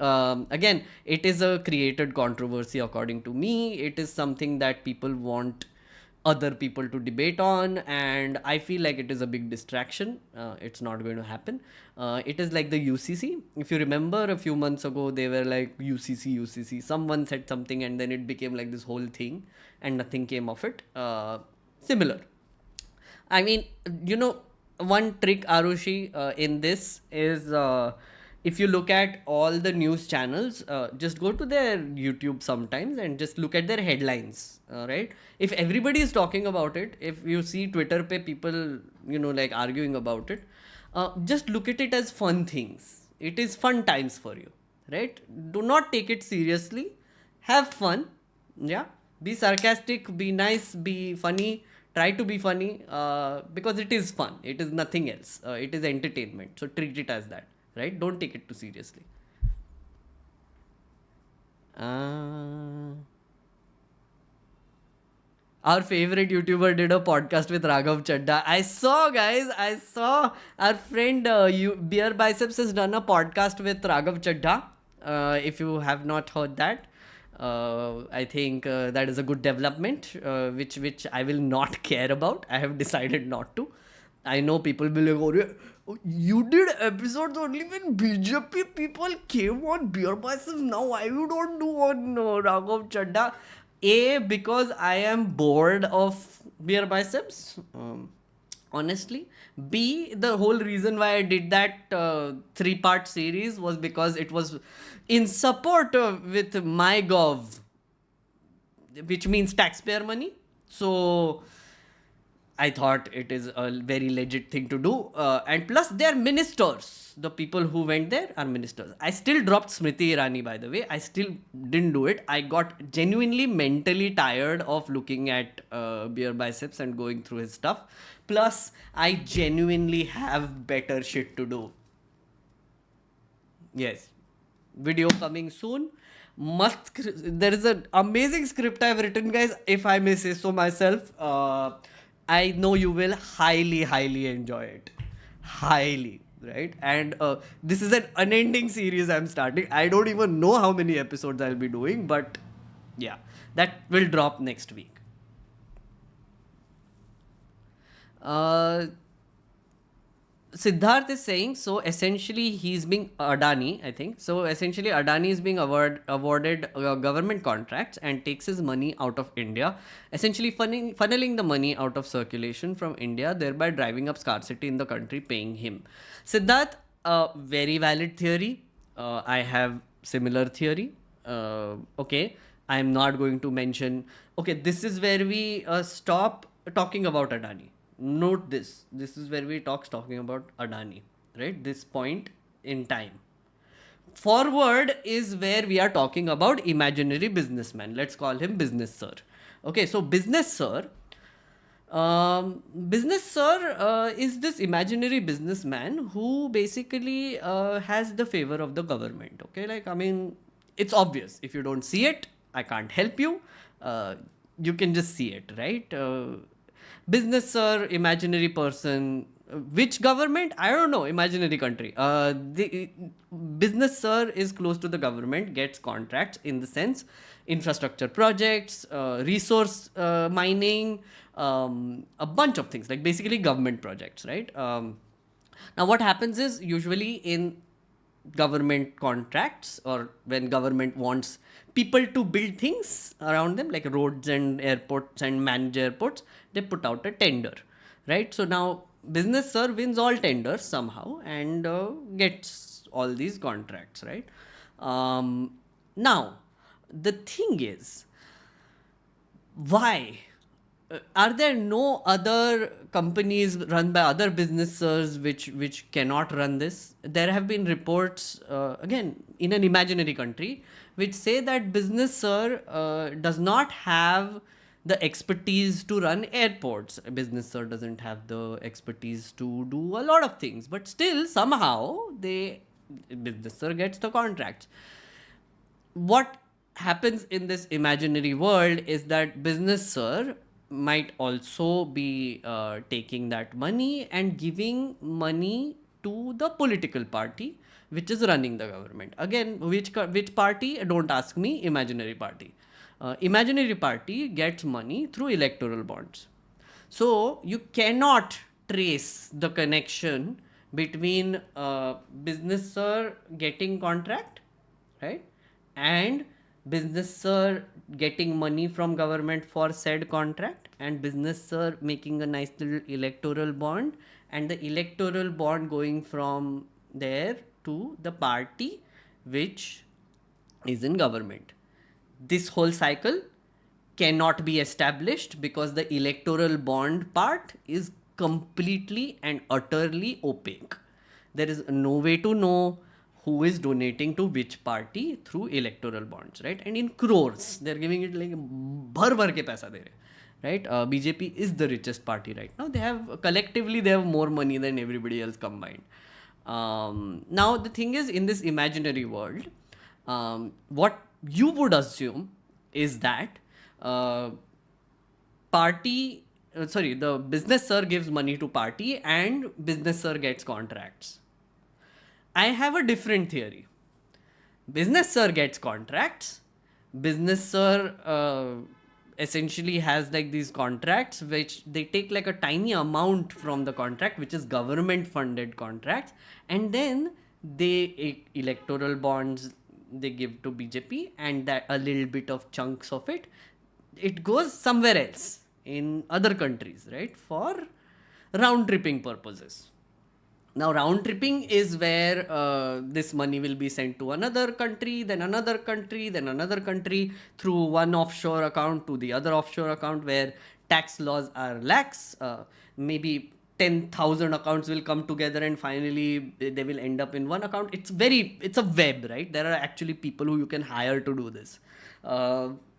Again, it is a created controversy according to me. It is something that people want other people to debate on, and I feel like it is a big distraction. It's not going to happen. It is like the UCC. If you remember a few months ago, they were like UCC. Someone said something and then it became like this whole thing and nothing came of it. Similar. I mean, one trick, Arushi, in this is if you look at all the news channels, just go to their YouTube sometimes and just look at their headlines, right? If everybody is talking about it, if you see Twitter pe people, like arguing about it, just look at it as fun things. It is fun times for you, right? Do not take it seriously. Have fun, yeah. Be sarcastic, be nice, be funny. Try to be funny, because it is fun. It is nothing else. It is entertainment. So treat it as that, right? Don't take it too seriously. Uh, our favorite YouTuber did a podcast with Raghav Chadda. I saw, guys. I saw our friend Beer Biceps has done a podcast with Raghav Chadda. If you have not heard that, I think that is a good development, which I will not care about. I have decided not to. I know people will be like, "Oh, you did episodes only when BJP people came on Beer Biceps. Now why you don't do on Raghav Chadda?" A, because I am bored of Beer Biceps, honestly. B, the whole reason why I did that 3-part series was because it was in support with MyGov, which means taxpayer money. So I thought it is a very legit thing to do. And plus, they're ministers. The people who went there are ministers. I still dropped Smriti Irani, by the way. I still didn't do it. I got genuinely mentally tired of looking at Beer Biceps and going through his stuff. Plus, I genuinely have better shit to do. Yes. Video coming soon. There is an amazing script I've written, guys, if I may say so myself. I know you will highly, highly enjoy it. Highly, right? And this is an unending series I'm starting. I don't even know how many episodes I'll be doing, but yeah, that will drop next week. Siddharth is saying, so essentially he's being Adani, I think. So essentially Adani is being awarded government contracts and takes his money out of India, essentially funneling the money out of circulation from India, thereby driving up scarcity in the country, paying him. Siddharth, very valid theory. I have similar theory. Okay, I am not going to mention. Okay, this is where we stop talking about Adani. Note this. This is where we talking about Adani, right? This point in time. Forward is where we are talking about imaginary businessman. Let's call him Binness Sir. Okay, so Binness Sir. Binness Sir is this imaginary businessman who basically has the favor of the government. Okay, like, I mean, it's obvious. If you don't see it, I can't help you. You can just see it, right? Binness Sir, imaginary person. Which government? I don't know. Imaginary country. The Binness Sir is close to the government, gets contracts in the sense infrastructure projects, resource mining, a bunch of things, like basically government projects, right? Now, what happens is usually in government contracts, or when government wants people to build things around them, like roads and airports and manage airports, they put out a tender, right? So now Binness Sir wins all tenders somehow and gets all these contracts, right? Now, the thing is, why? Are there no other companies run by other businesses which cannot run this? There have been reports, again, in an imaginary country, which say that Binness Sir does not have the expertise to run airports. Binness Sir doesn't have the expertise to do a lot of things, but still somehow Binness Sir gets the contracts. What happens in this imaginary world is that Binness Sir might also be taking that money and giving money to the political party which is running the government. Again, which party? Don't ask me. Imaginary party. Imaginary party gets money through electoral bonds. So you cannot trace the connection between Binness Sir getting contract, right, and Binness Sir getting money from government for said contract, and Binness Sir making a nice little electoral bond, and the electoral bond going from there to the party which is in government. This whole cycle cannot be established because the electoral bond part is completely and utterly opaque. There is no way to know who is donating to which party through electoral bonds, right? And in crores, they're giving it like bhar bhar ke paisa de rahe, right? BJP is the richest party right now. They have collectively they have more money than everybody else combined. Now the thing is, in this imaginary world, what you would assume is that the business sir gives money to party and business sir gets contracts. I have a different theory. Business sir gets contracts. Business sir essentially has like these contracts which they take like a tiny amount from the contract, which is government funded contracts, and then they electoral bonds they give to BJP, and that a little bit of chunks of it goes somewhere else in other countries, right, for round tripping purposes. Now, round tripping is where this money will be sent to another country, then another country, then another country through one offshore account to the other offshore account where tax laws are lax. Maybe 10,000 accounts will come together and finally they will end up in one account. It's a web, right? There are actually people who you can hire to do this.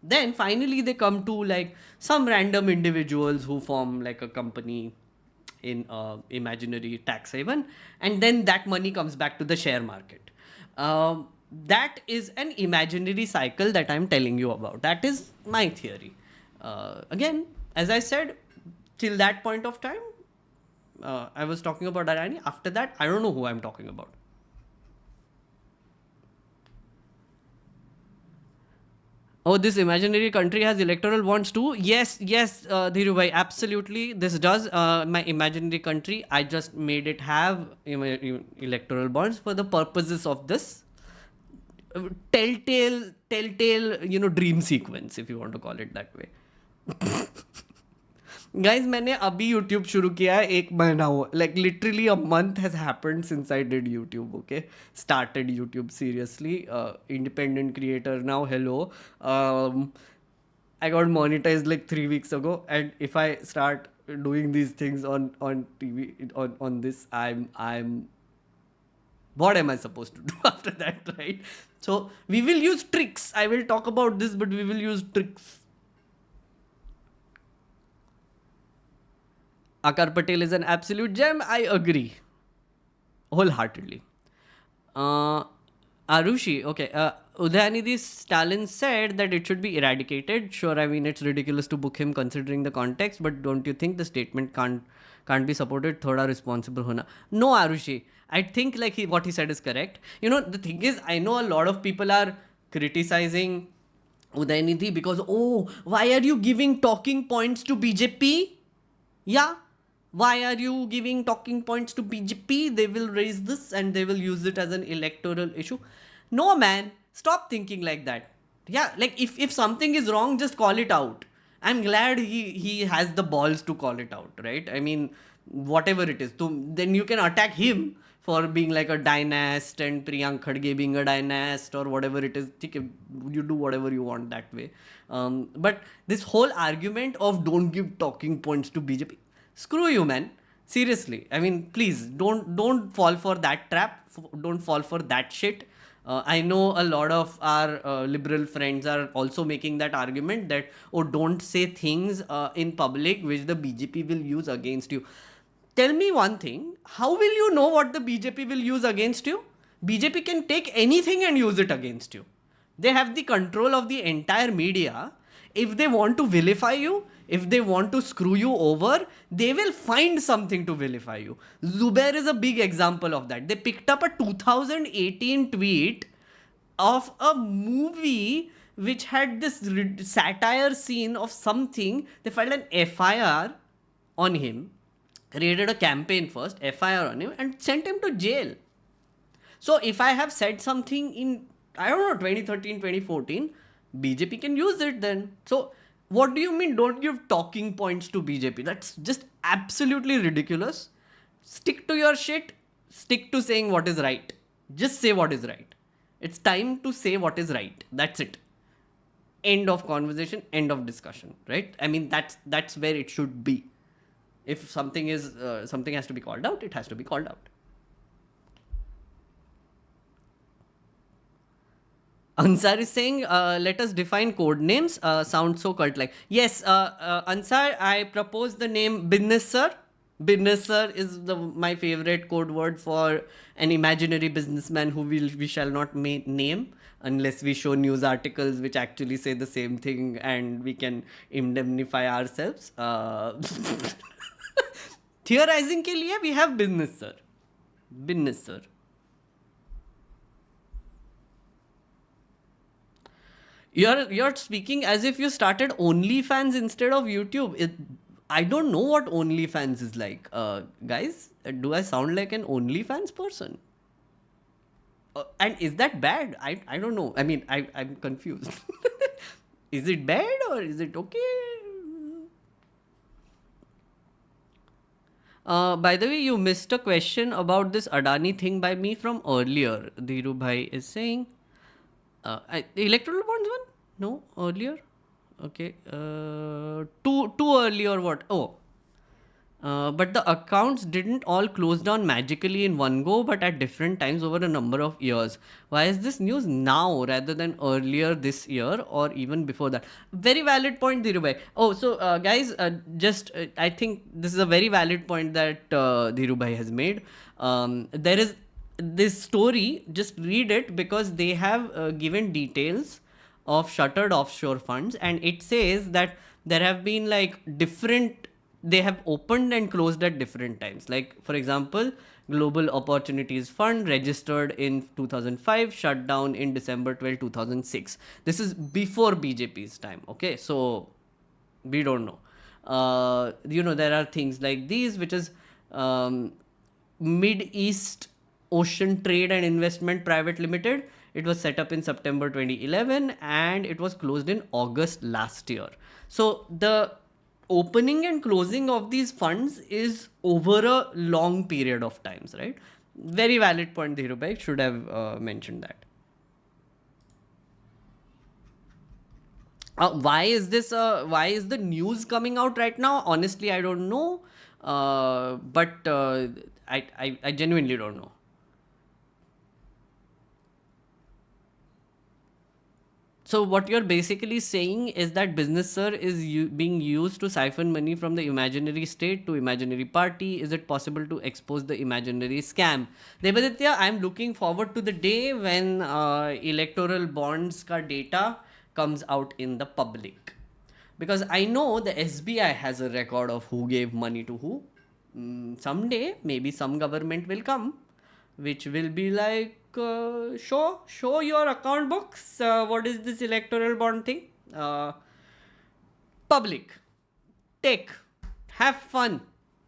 Then finally they come to like some random individuals who form like a company in imaginary tax haven, and then that money comes back to the share market. That is an imaginary cycle that I'm telling you about. That is my theory. Again, as I said, till that point of time, I was talking about Adani. After that, I don't know who I'm talking about. Oh, this imaginary country has electoral bonds too? Yes, Dhirubhai, absolutely. This does. My imaginary country, I just made it have electoral bonds for the purposes of this telltale, dream sequence, if you want to call it that way. Guys, मैंने अभी YouTube शुरू किया है, 1 महीना हुआ. Like literally a month has happened since I did YouTube. Okay, started YouTube seriously. Independent creator now. Hello. I got monetized like 3 weeks ago, and if I start doing these things on TV on this, I'm what am I supposed to do after that, right? So we will use tricks. I will talk about this, but we will use tricks. Akar Patel is an absolute gem. I agree wholeheartedly. Arushi, okay. Udhayanidhi Stalin said that it should be eradicated. Sure, I mean, it's ridiculous to book him considering the context, but don't you think the statement can't be supported? Thoda responsible hona. No, Arushi. I think like what he said is correct. You know, the thing is, I know a lot of people are criticizing Udhayanidhi because, why are you giving talking points to BJP? Yeah. Why are you giving talking points to BJP? They will raise this and they will use it as an electoral issue. No, man. Stop thinking like that. Yeah, like if something is wrong, just call it out. I'm glad he has the balls to call it out, right? I mean, whatever it is. Then you can attack him for being like a dynast and Priyank Khadge being a dynast or whatever it is. You do whatever you want that way. But this whole argument of don't give talking points to BJP, screw you, man. Seriously. I mean, please don't fall for that trap. Don't fall for that shit. I know a lot of our liberal friends are also making that argument that, don't say things in public which the BJP will use against you. Tell me one thing. How will you know what the BJP will use against you? BJP can take anything and use it against you. They have the control of the entire media. If they want to vilify you, if they want to screw you over, they will find something to vilify you. Zubair is a big example of that. They picked up a 2018 tweet of a movie which had this satire scene of something. They filed an FIR on him, created a campaign first, FIR on him, and sent him to jail. So if I have said something in, 2013, 2014, BJP can use it then. So what do you mean don't give talking points to BJP? That's just absolutely ridiculous. Stick to your shit. Stick to saying what is right. Just say what is right. It's time to say what is right. That's it. End of conversation, end of discussion, right? I mean, that's where it should be. If something has to be called out, it has to be called out. Ansar is saying, let us define code names. Sounds so cult-like. Yes, Ansar, I propose the name Binness Sir. Binness Sir is my favorite code word for an imaginary businessman who we shall not name unless we show news articles which actually say the same thing and we can indemnify ourselves. Theorizing के लिए we have Binness Sir. Binness Sir. You're speaking as if you started OnlyFans instead of YouTube. I don't know what OnlyFans is like. Guys, do I sound like an OnlyFans person? And is that bad? I don't know. I mean, I'm confused. Is it bad or is it okay? By the way, you missed a question about this Adani thing by me from earlier. Dhiru Bhai is saying, electoral bonds one? No, earlier. Okay. Too early or what? Oh. But the accounts didn't all close down magically in one go, but at different times over a number of years. Why is this news now rather than earlier this year or even before that? Very valid point, Dhirubhai. Oh, so guys, I think this is a very valid point that Dhirubhai has made. There is this story, just read it because they have given details of shuttered offshore funds, and it says that there have been like they have opened and closed at different times. Like, for example, Global Opportunities Fund registered in 2005, shut down in December 12, 2006. This is before BJP's time. Okay, so we don't know. There are things like these, which is Mid-East Ocean Trade and Investment Private Limited. It was set up in September 2011 and it was closed in August last year. So the opening and closing of these funds is over a long period of times, right? Very valid point, Dhirubhai. Should have mentioned that. Why is the news coming out right now? Honestly, I don't know. But I genuinely don't know. So what you're basically saying is that Business Sir is being used to siphon money from the imaginary state to imaginary party. Is it possible to expose the imaginary scam? Devaditya, I'm looking forward to the day when electoral bonds ka data comes out in the public. Because I know the SBI has a record of who gave money to who. Someday, maybe some government will come, which will be like, show your account books. What is this electoral bond thing? Public, take, have fun.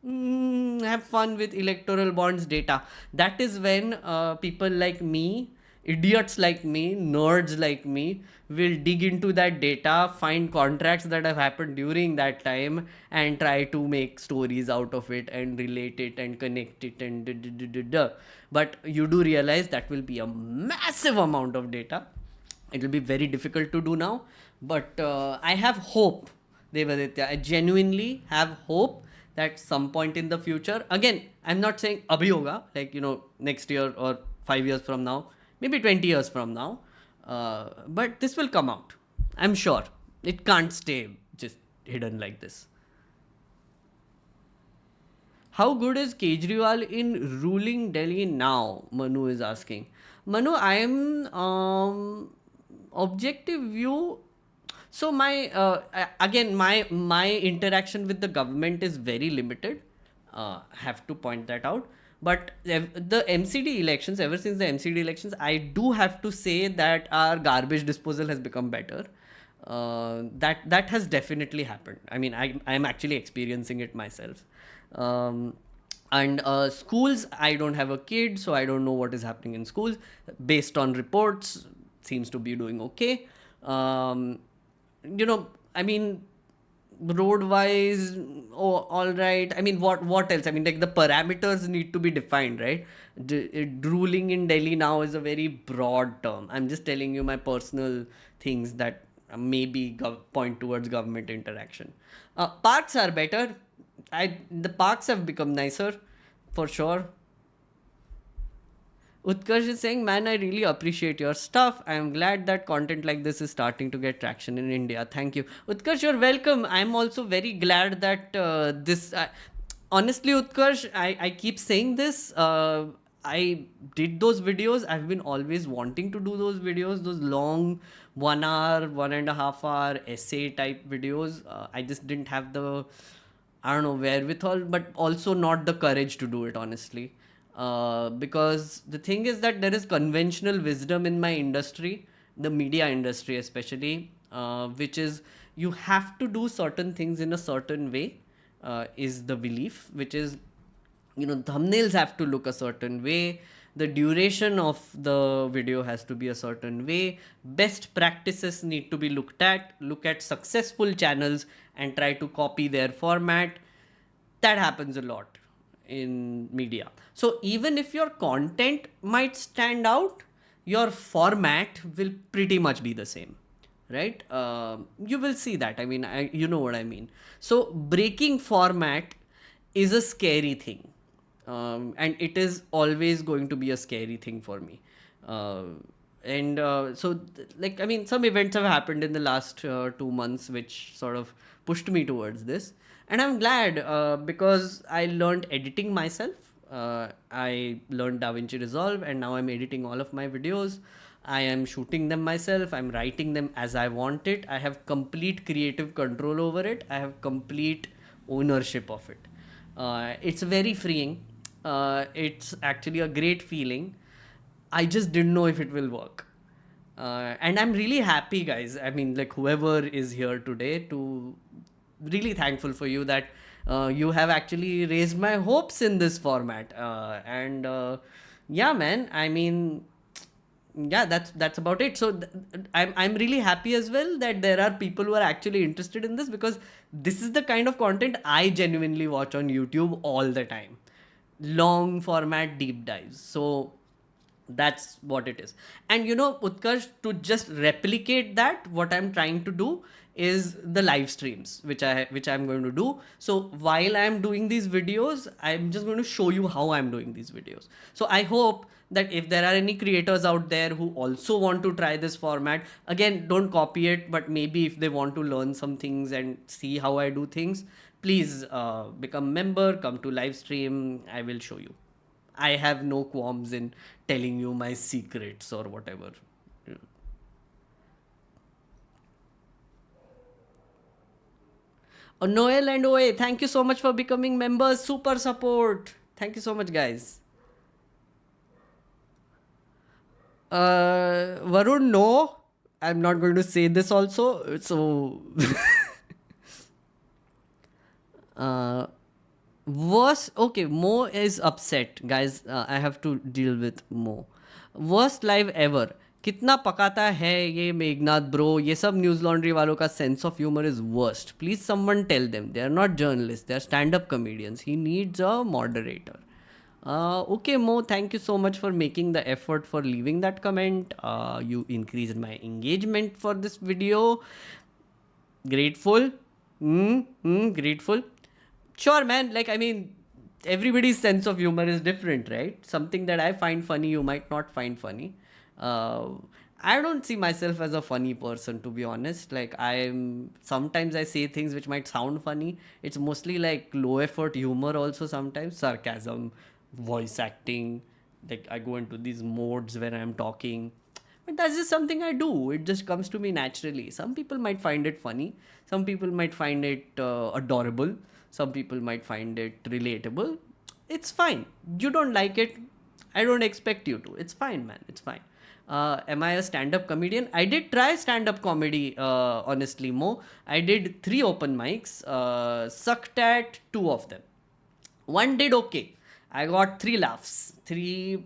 Have fun with electoral bonds data. That is when people like me, idiots like me, nerds like me, will dig into that data, find contracts that have happened during that time, and try to make stories out of it and relate it and connect it and But you do realize that will be a massive amount of data. It will be very difficult to do now. But I have hope, Devaditya. I genuinely have hope that some point in the future, again, I'm not saying abhi hoga, like, next year or 5 years from now, maybe 20 years from now, but this will come out. I'm sure. It can't stay just hidden like this. How good is Kejriwal in ruling Delhi now? Manu is asking. Manu, I am objective view. So my interaction with the government is very limited. Have to point that out. But the MCD elections, ever since the MCD elections, I do have to say that our garbage disposal has become better. That has definitely happened. I mean, I'm actually experiencing it myself. And schools, I don't have a kid, so I don't know what is happening in schools. Based on reports, seems to be doing okay. I mean, road wise, oh, all right. I mean, what else? I mean, like the parameters need to be defined, right? Ruling in Delhi now is a very broad term. I'm just telling you my personal things that maybe point towards government interaction. Parks are better. The parks have become nicer, for sure. Utkarsh is saying, man, I really appreciate your stuff. I am glad that content like this is starting to get traction in India. Thank you. Utkarsh, you're welcome. I'm also very glad that this. Honestly, Utkarsh, I keep saying this. I did those videos. I've been always wanting to do those videos, those long 1 hour, 1.5 hour essay type videos. I just didn't have the, I don't know, wherewithal, but also not the courage to do it, honestly. Because the thing is that there is conventional wisdom in my industry, the media industry especially, which is you have to do certain things in a certain way, is the belief, which is, thumbnails have to look a certain way, the duration of the video has to be a certain way, best practices need to be looked at, look at successful channels and try to copy their format. That happens a lot in media. So even if your content might stand out, your format will pretty much be the same, right? You will see that. I mean, you know what I mean. So breaking format is a scary thing, and it is always going to be a scary thing for me. Like, I mean, some events have happened in the last 2 months which sort of pushed me towards this, and I'm glad, because I learned editing myself. I learned DaVinci Resolve, and now I'm editing all of my videos. I am shooting them myself. I'm writing them as I want it. I have complete creative control over it. I have complete ownership of it. It's very freeing. It's actually a great feeling. I just didn't know if it will work. And I'm really happy, guys. I mean, like, whoever is here today, to really thankful for you that you have actually raised my hopes in this format. Yeah, man. I mean, yeah, that's about it. So I'm really happy as well that there are people who are actually interested in this, because this is the kind of content I genuinely watch on YouTube all the time. Long format deep dives. So that's what it is. And Utkarsh, to just replicate that, what I'm trying to do is the live streams, which I'm going to do. So while I'm doing these videos, I'm just going to show you how I'm doing these videos. So I hope that if there are any creators out there who also want to try this format, again, don't copy it, but maybe if they want to learn some things and see how I do things, please become member, come to live stream. I will show you. I have no qualms in telling you my secrets or whatever. Oh, Noel and OA, thank you so much for becoming members. Super support. Thank you so much, guys. Varun, no. I'm not going to say this also. So, okay, Mo is upset, guys. I have to deal with Mo. Worst live ever. कितना पकाता है ये Meghnath bro, ये सब news laundry वालों का sense of humour is worst. Please someone tell them they are not journalist, they are stand up comedians. He needs a moderator. Okay, Mo, thank you so much for making the effort for leaving that comment. You increased my engagement for this video. Grateful. Grateful. Sure, man. Like, I mean, everybody's sense of humor is different, right? Something that I find funny, you might not find funny. I don't see myself as a funny person, to be honest. Like, sometimes I say things which might sound funny. It's mostly like low effort humor also sometimes, sarcasm, voice acting. Like, I go into these modes when I'm talking. But that's just something I do. It just comes to me naturally. Some people might find it funny. Some people might find it adorable. Some people might find it relatable. It's fine. You don't like it, I don't expect you to. It's fine, man. It's fine. Am I a stand-up comedian? I did try stand-up comedy, honestly, Mo. I did 3 open mics, sucked at 2 of them. One did okay. I got 3 laughs. 3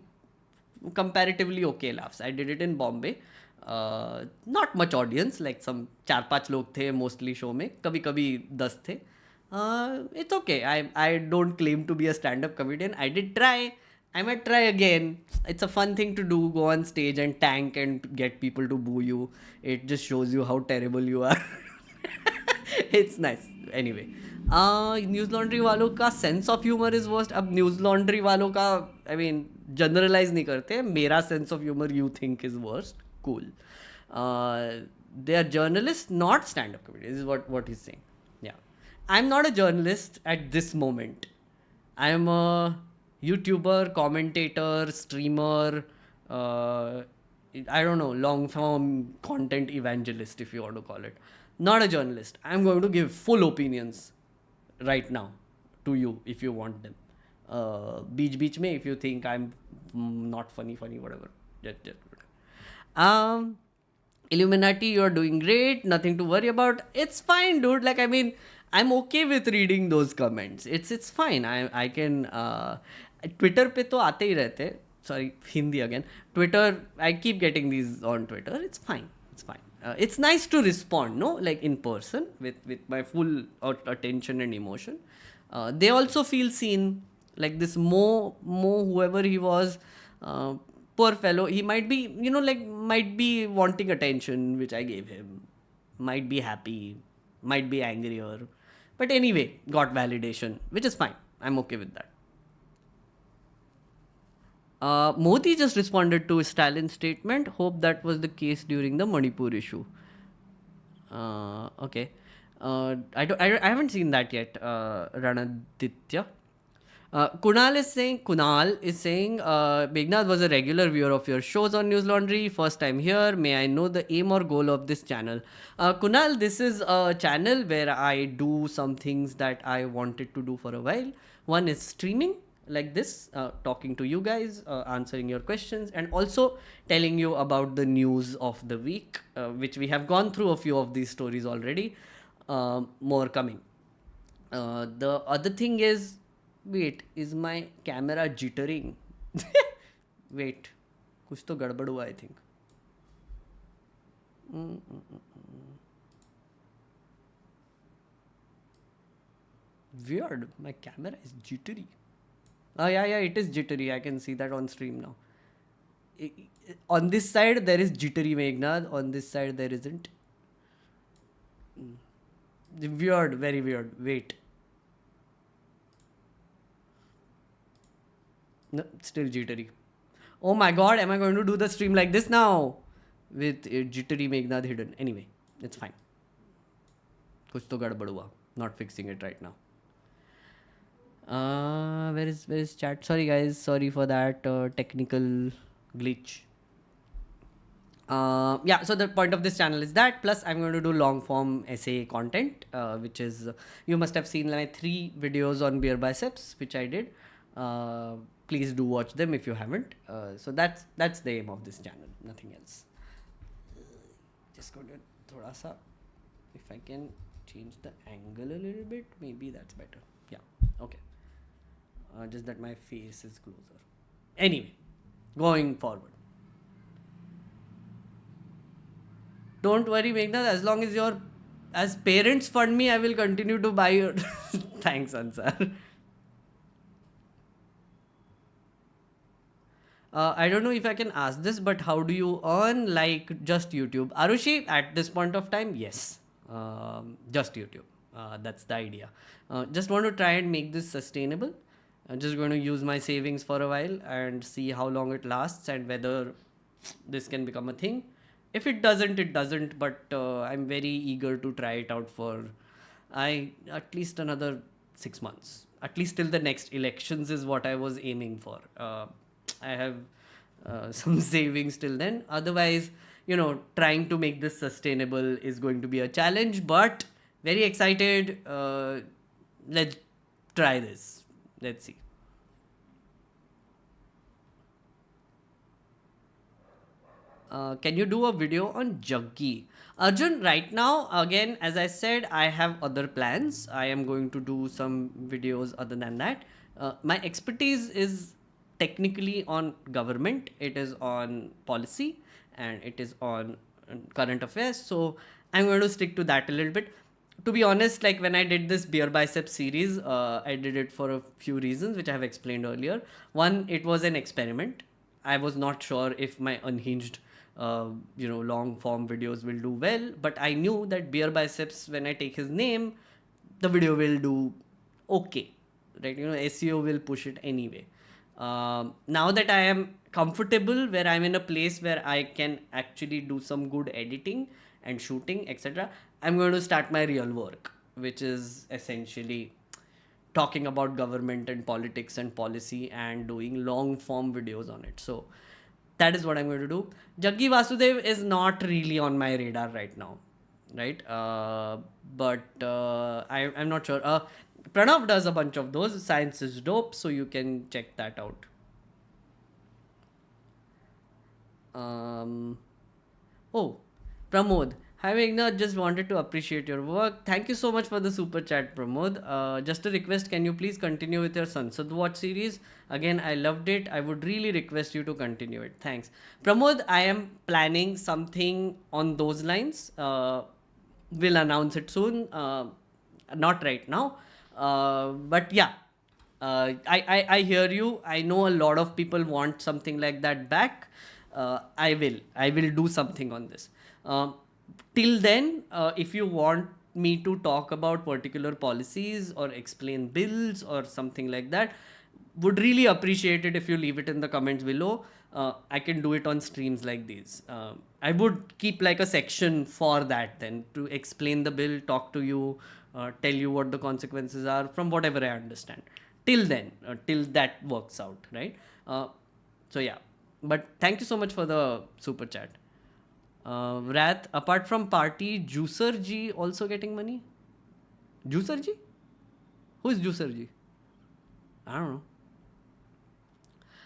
comparatively okay laughs. I did it in Bombay. Not much audience, like some 4-5 लोग थे mostly show में, कभी कभी 10 थे. It's okay. I don't claim to be a stand-up comedian. I did try. I might try again. It's a fun thing to do. Go on stage and tank and get people to boo you. It just shows you how terrible you are. It's nice. Anyway, news laundry वालों का sense of humour is worst. अब news laundry वालों का I mean generalise नहीं करते. मेरा sense of humour you think is worst. Cool. They are journalists, not stand-up comedians. Is what he's saying. Yeah, I'm not a journalist at this moment. I'm a YouTuber, commentator, streamer. I don't know, long-form content evangelist, if you want to call it. Not a journalist. I'm going to give full opinions right now to you if you want them. Beach में if you think I'm not funny, whatever. Um. Illuminati, you're doing great, nothing to worry about. It's fine, dude. Like, I mean, I'm okay with reading those comments. It's fine. I can Twitter पे तो आते ही रहते. Sorry, Hindi again. Twitter, I keep getting these on Twitter. It's fine. It's fine. It's nice to respond, no? Like in person with my full attention and emotion. They also feel seen. Like this Mo, whoever he was. Poor fellow, he might be, might be wanting attention, which I gave him. Might be happy, might be angrier. But anyway, got validation, which is fine. I'm okay with that. Modi just responded to Stalin's statement. Hope that was the case during the Manipur issue. Okay. I haven't seen that yet, Ranaditya. Kunal is saying, Meghnerd was a regular viewer of your shows on News Laundry. First time here. May I know the aim or goal of this channel? Kunal, this is a channel where I do some things that I wanted to do for a while. One is streaming like this, talking to you guys, answering your questions, and also telling you about the news of the week, which we have gone through a few of these stories already. More coming. The other thing is, wait, is my camera jittering? Wait, कुछ तो गड़बड़ हुआ, I think. Weird, my camera is jittery. Oh yeah, it is jittery. I can see that on stream now. On this side there is jittery Meghnerd. On this side there isn't. Weird, very weird. Wait. No, still jittery. Oh my god, am I going to do the stream like this now? With jittery Meghnerd hidden. Anyway, it's fine. Kuch to gadbad hua. Not fixing it right now. Where is chat? Sorry guys, sorry for that technical glitch. Yeah, so the point of this channel is that, plus I'm going to do long form essay content, which is, you must have seen my 3 videos on beer biceps, which I did. Please do watch them if you haven't. So that's the aim of this channel, nothing else. Just going to thoda sa, if I can change the angle a little bit, maybe that's better. Yeah, okay. Just that my face is closer. Anyway, going forward. Don't worry, Meghnerd, as long as as parents fund me, I will continue to buy your... Thanks, Ansar. I don't know if I can ask this, but how do you earn, like just YouTube? Arushi, at this point of time, yes. Just YouTube. That's the idea. Just want to try and make this sustainable. I'm just going to use my savings for a while and see how long it lasts and whether this can become a thing. If it doesn't, it doesn't. But I'm very eager to try it out for at least another 6 months. At least till the next elections is what I was aiming for. I have some savings till then. Otherwise, trying to make this sustainable is going to be a challenge. But very excited. Let's try this. Let's see. Can you do a video on Jaggi? Arjun, right now, again, as I said, I have other plans. I am going to do some videos other than that. My expertise is technically on government. It is on policy and it is on current affairs. So I'm going to stick to that a little bit. to be honest, like when I did this beer bicep series, I did it for a few reasons, which I have explained earlier. One, it was an experiment. I was not sure if my unhinged, long form videos will do well, but I knew that beer biceps, when I take his name, the video will do okay, right? SEO will push it anyway. Now that I am comfortable, where I'm in a place where I can actually do some good editing and shooting, etc., I'm going to start my real work, which is essentially talking about government and politics and policy and doing long form videos on it. So that is what I'm going to do. Jaggi Vasudev is not really on my radar right now, right? But I'm not sure. Pranav does a bunch of those. Science is dope, so you can check that out. Um, oh, Pramod. Hi Meghnerd, just wanted to appreciate your work. Thank you so much for the super chat, Pramod. Just a request, can you please continue with your Sansad Watch series? Again, I loved it. I would really request you to continue it. Thanks. Pramod, I am planning something on those lines. We'll announce it soon. Not right now. But yeah, I hear you. I know a lot of people want something like that back. I will do something on this. Till then, if you want me to talk about particular policies or explain bills or something like that, would really appreciate it if you leave it in the comments below. I can do it on streams like these. I would keep like a section for that then, to explain the bill, talk to you, tell you what the consequences are from whatever I understand. Till then, till that works out, right? So yeah, but thank you so much for the super chat. Rath, apart from party, Juicer G also getting money? Juicer G? Who is Juicer G? I don't know.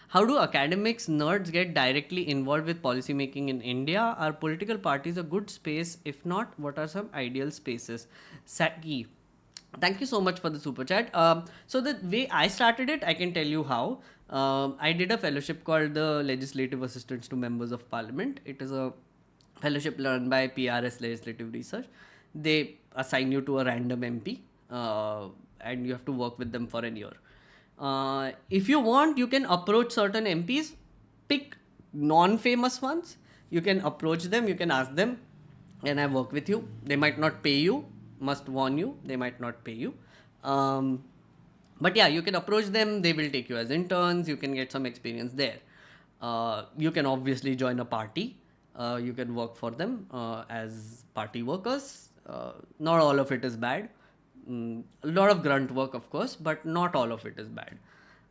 How do academics, nerds get directly involved with policy making in India? Are political parties a good space? If not, what are some ideal spaces? Saki, thank you so much for the super chat. So the way I started it, I can tell you how. I did a fellowship called the Legislative Assistance to Members of Parliament. It is a fellowship run by PRS Legislative Research. They assign you to a random MP, and you have to work with them for a year. If you want, you can approach certain MPs, pick non-famous ones. You can approach them, you can ask them, and I work with you. They might not pay you, must warn you, they might not pay you. But yeah, you can approach them, they will take you as interns, you can get some experience there. You can obviously join a party. You can work for them as party workers. Not all of it is bad. A lot of grunt work, of course, but not all of it is bad.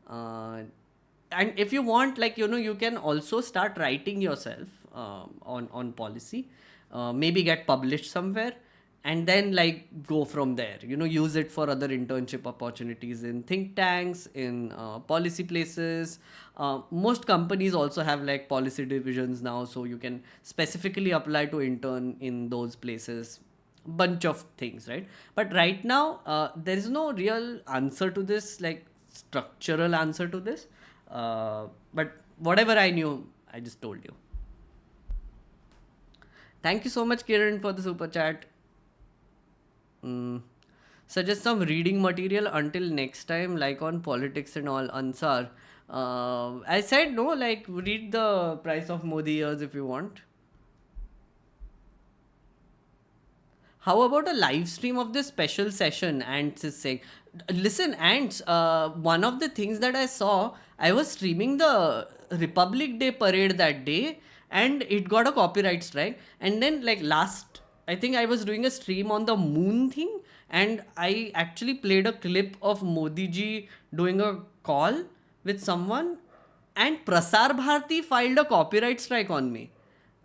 And if you want, like, you can also start writing yourself on policy, maybe get published somewhere, and then like go from there. Use it for other internship opportunities in think tanks, in policy places. Most companies also have like policy divisions now, so you can specifically apply to intern in those places. Bunch of things, right? But right now, there is no real answer to this, like structural answer to this. But whatever I knew, I just told you. Thank you so much, Kiran, for the super chat. Suggest some reading material until next time, like on politics and all. Ansar, I said no, like read the Price of Modi Years if you want. How about a live stream of this special session? Ants is saying, listen, Ants, one of the things that I saw, I was streaming the Republic Day parade that day, and it got a copyright strike. And then, like, I think I was doing a stream on the moon thing, and I actually played a clip of Modi ji doing a call with someone, and Prasar Bharati filed a copyright strike on me.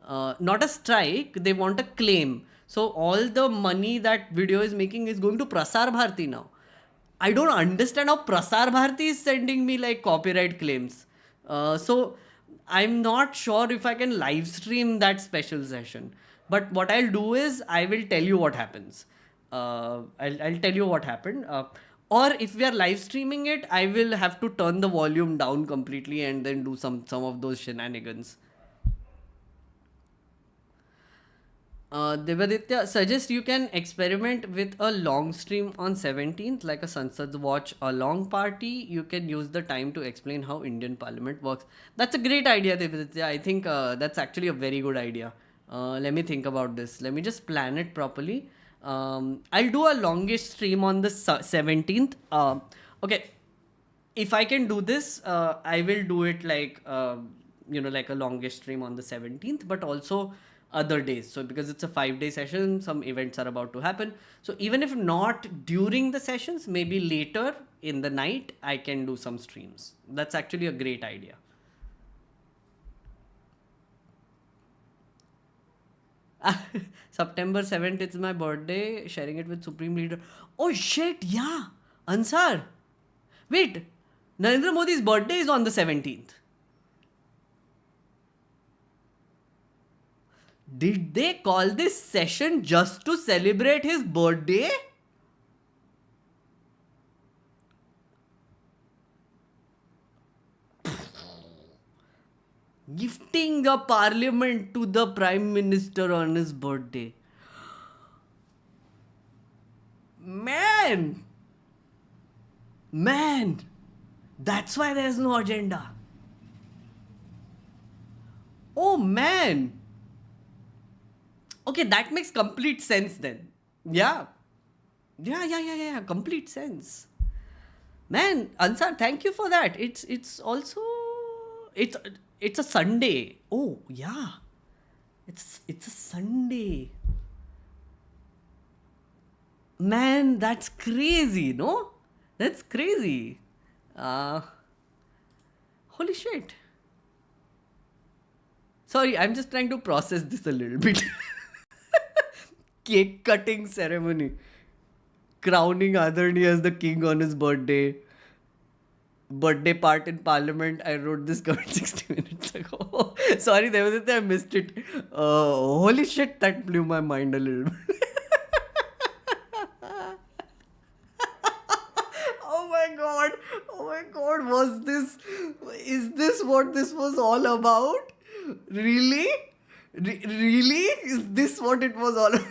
Not a strike, they want a claim. So all the money that video is making is going to Prasar Bharati now. I don't understand how Prasar Bharati is sending me like copyright claims. So I'm not sure if I can live stream that special session. But what I'll do is I will tell you what happens. I'll tell you what happened. Or if we are live streaming it, I will have to turn the volume down completely and then do some of those shenanigans. Devaditya suggest you can experiment with a long stream on 17th, like a Sansad's Watch, a long party. You can use the time to explain how Indian Parliament works. That's a great idea, Devaditya. I think that's actually a very good idea. Let me think about this. Let me just plan it properly. I'll do a longish stream on the 17th. Okay, if I can do this, I will do it like like a longish stream on the 17th, but also other days. So because it's a 5-day session, some events are about to happen. So even if not during the sessions, maybe later in the night, I can do some streams. That's actually a great idea. September 7th, it's my birthday. Sharing it with Supreme Leader. Oh shit, yeah. Ansar. Wait, Narendra Modi's birthday is on the 17th. Did they call this session just to celebrate his birthday? Gifting the parliament to the prime minister on his birthday. Man, that's why there's no agenda. Oh man. Okay, that makes complete sense then. Yeah. Yeah. Complete sense. Man, Ansar, thank you for that. It's also it's a Sunday. Oh yeah. It's a Sunday. Man, that's crazy, no? That's crazy. Holy shit. Sorry, I'm just trying to process this a little bit. Cake cutting ceremony. Crowning Adani as the king on his birthday. Birthday part in parliament. I wrote this comment 60 minutes ago. Sorry, there was I missed it. Holy shit, that blew my mind a little bit. Oh my god, is this what this was all about? Really? Really? Is this what it was all about?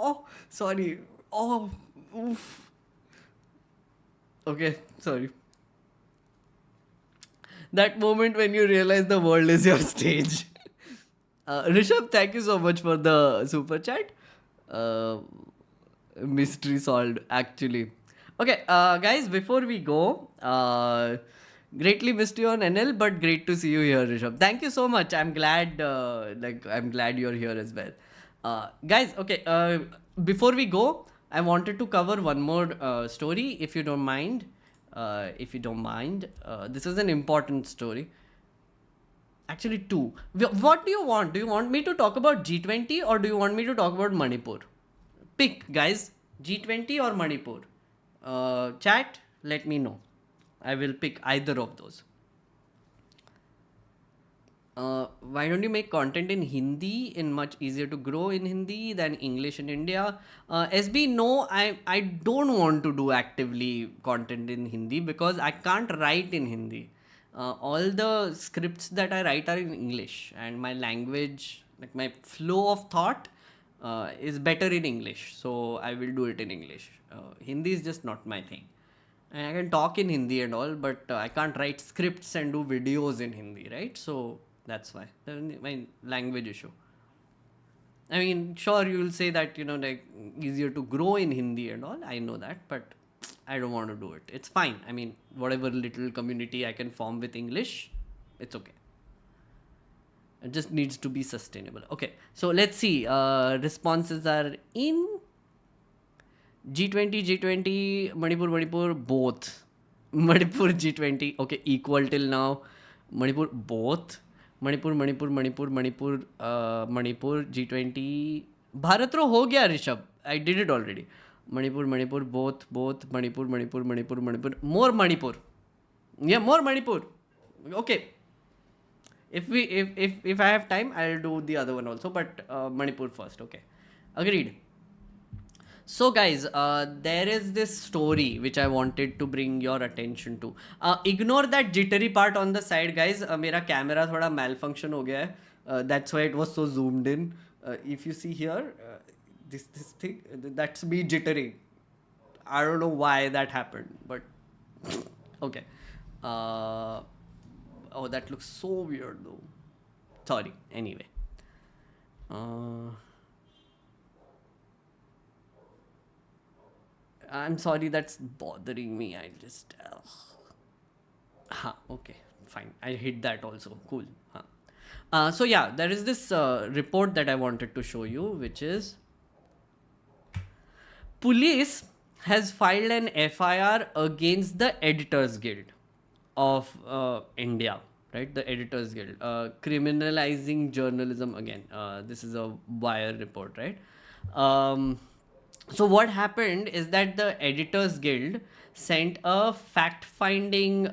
Oh, sorry. Oh, oof. Okay, sorry. That moment when you realize the world is your stage. Rishabh, thank you so much for the super chat. Mystery solved, actually. Okay, guys, before we go, greatly missed you on NL, but great to see you here, Rishabh. Thank you so much. I'm glad, I'm glad you're here as well. Guys, okay, before we go, I wanted to cover one more story, if you don't mind. This is an important story. Actually, two. What do you want? Do you want me to talk about G20 or do you want me to talk about Manipur? Pick, guys. G20 or Manipur? Chat, let me know. I will pick either of those. Why don't you make content in Hindi? In much easier to grow in Hindi than English in India. SB, no, I don't want to do actively content in Hindi because I can't write in Hindi. All the scripts that I write are in English, and my language, like my flow of thought, is better in English. So I will do it in English. Hindi is just not my thing. And I can talk in Hindi and all, but I can't write scripts and do videos in Hindi, right? So that's why my language issue. I mean, sure, you will say that, like easier to grow in Hindi and all. I know that, but I don't want to do it. It's fine. I mean, whatever little community I can form with English, it's okay. It just needs to be sustainable. Okay, so let's see. Responses are in. G20, Manipur, both. Manipur, G20. Okay, equal till now. Manipur, both. Manipur, G20. Bharatro ho gaya, Rishabh. I did it already. Manipur, both. Manipur. More Manipur. Yeah, more Manipur. Okay. If I have time, I'll do the other one also. But Manipur first. Okay. Agreed. So guys, there is this story which I wanted to bring your attention to. Ignore that jittery part on the side, guys. मेरा camera थोड़ा malfunction हो गया है. That's why it was so zoomed in. If you see here, this thing, that's me jittering. I don't know why that happened, but okay. Uh, oh, that looks so weird though. Sorry. Anyway. I'm sorry, that's bothering me. I just. Okay, fine. I hit that also. Cool. So, yeah, there is this report that I wanted to show you, which is police has filed an FIR against the Editors Guild of India, right? The Editors Guild, criminalizing journalism again. This is a Wire report, right? So what happened is that the Editors Guild sent a fact-finding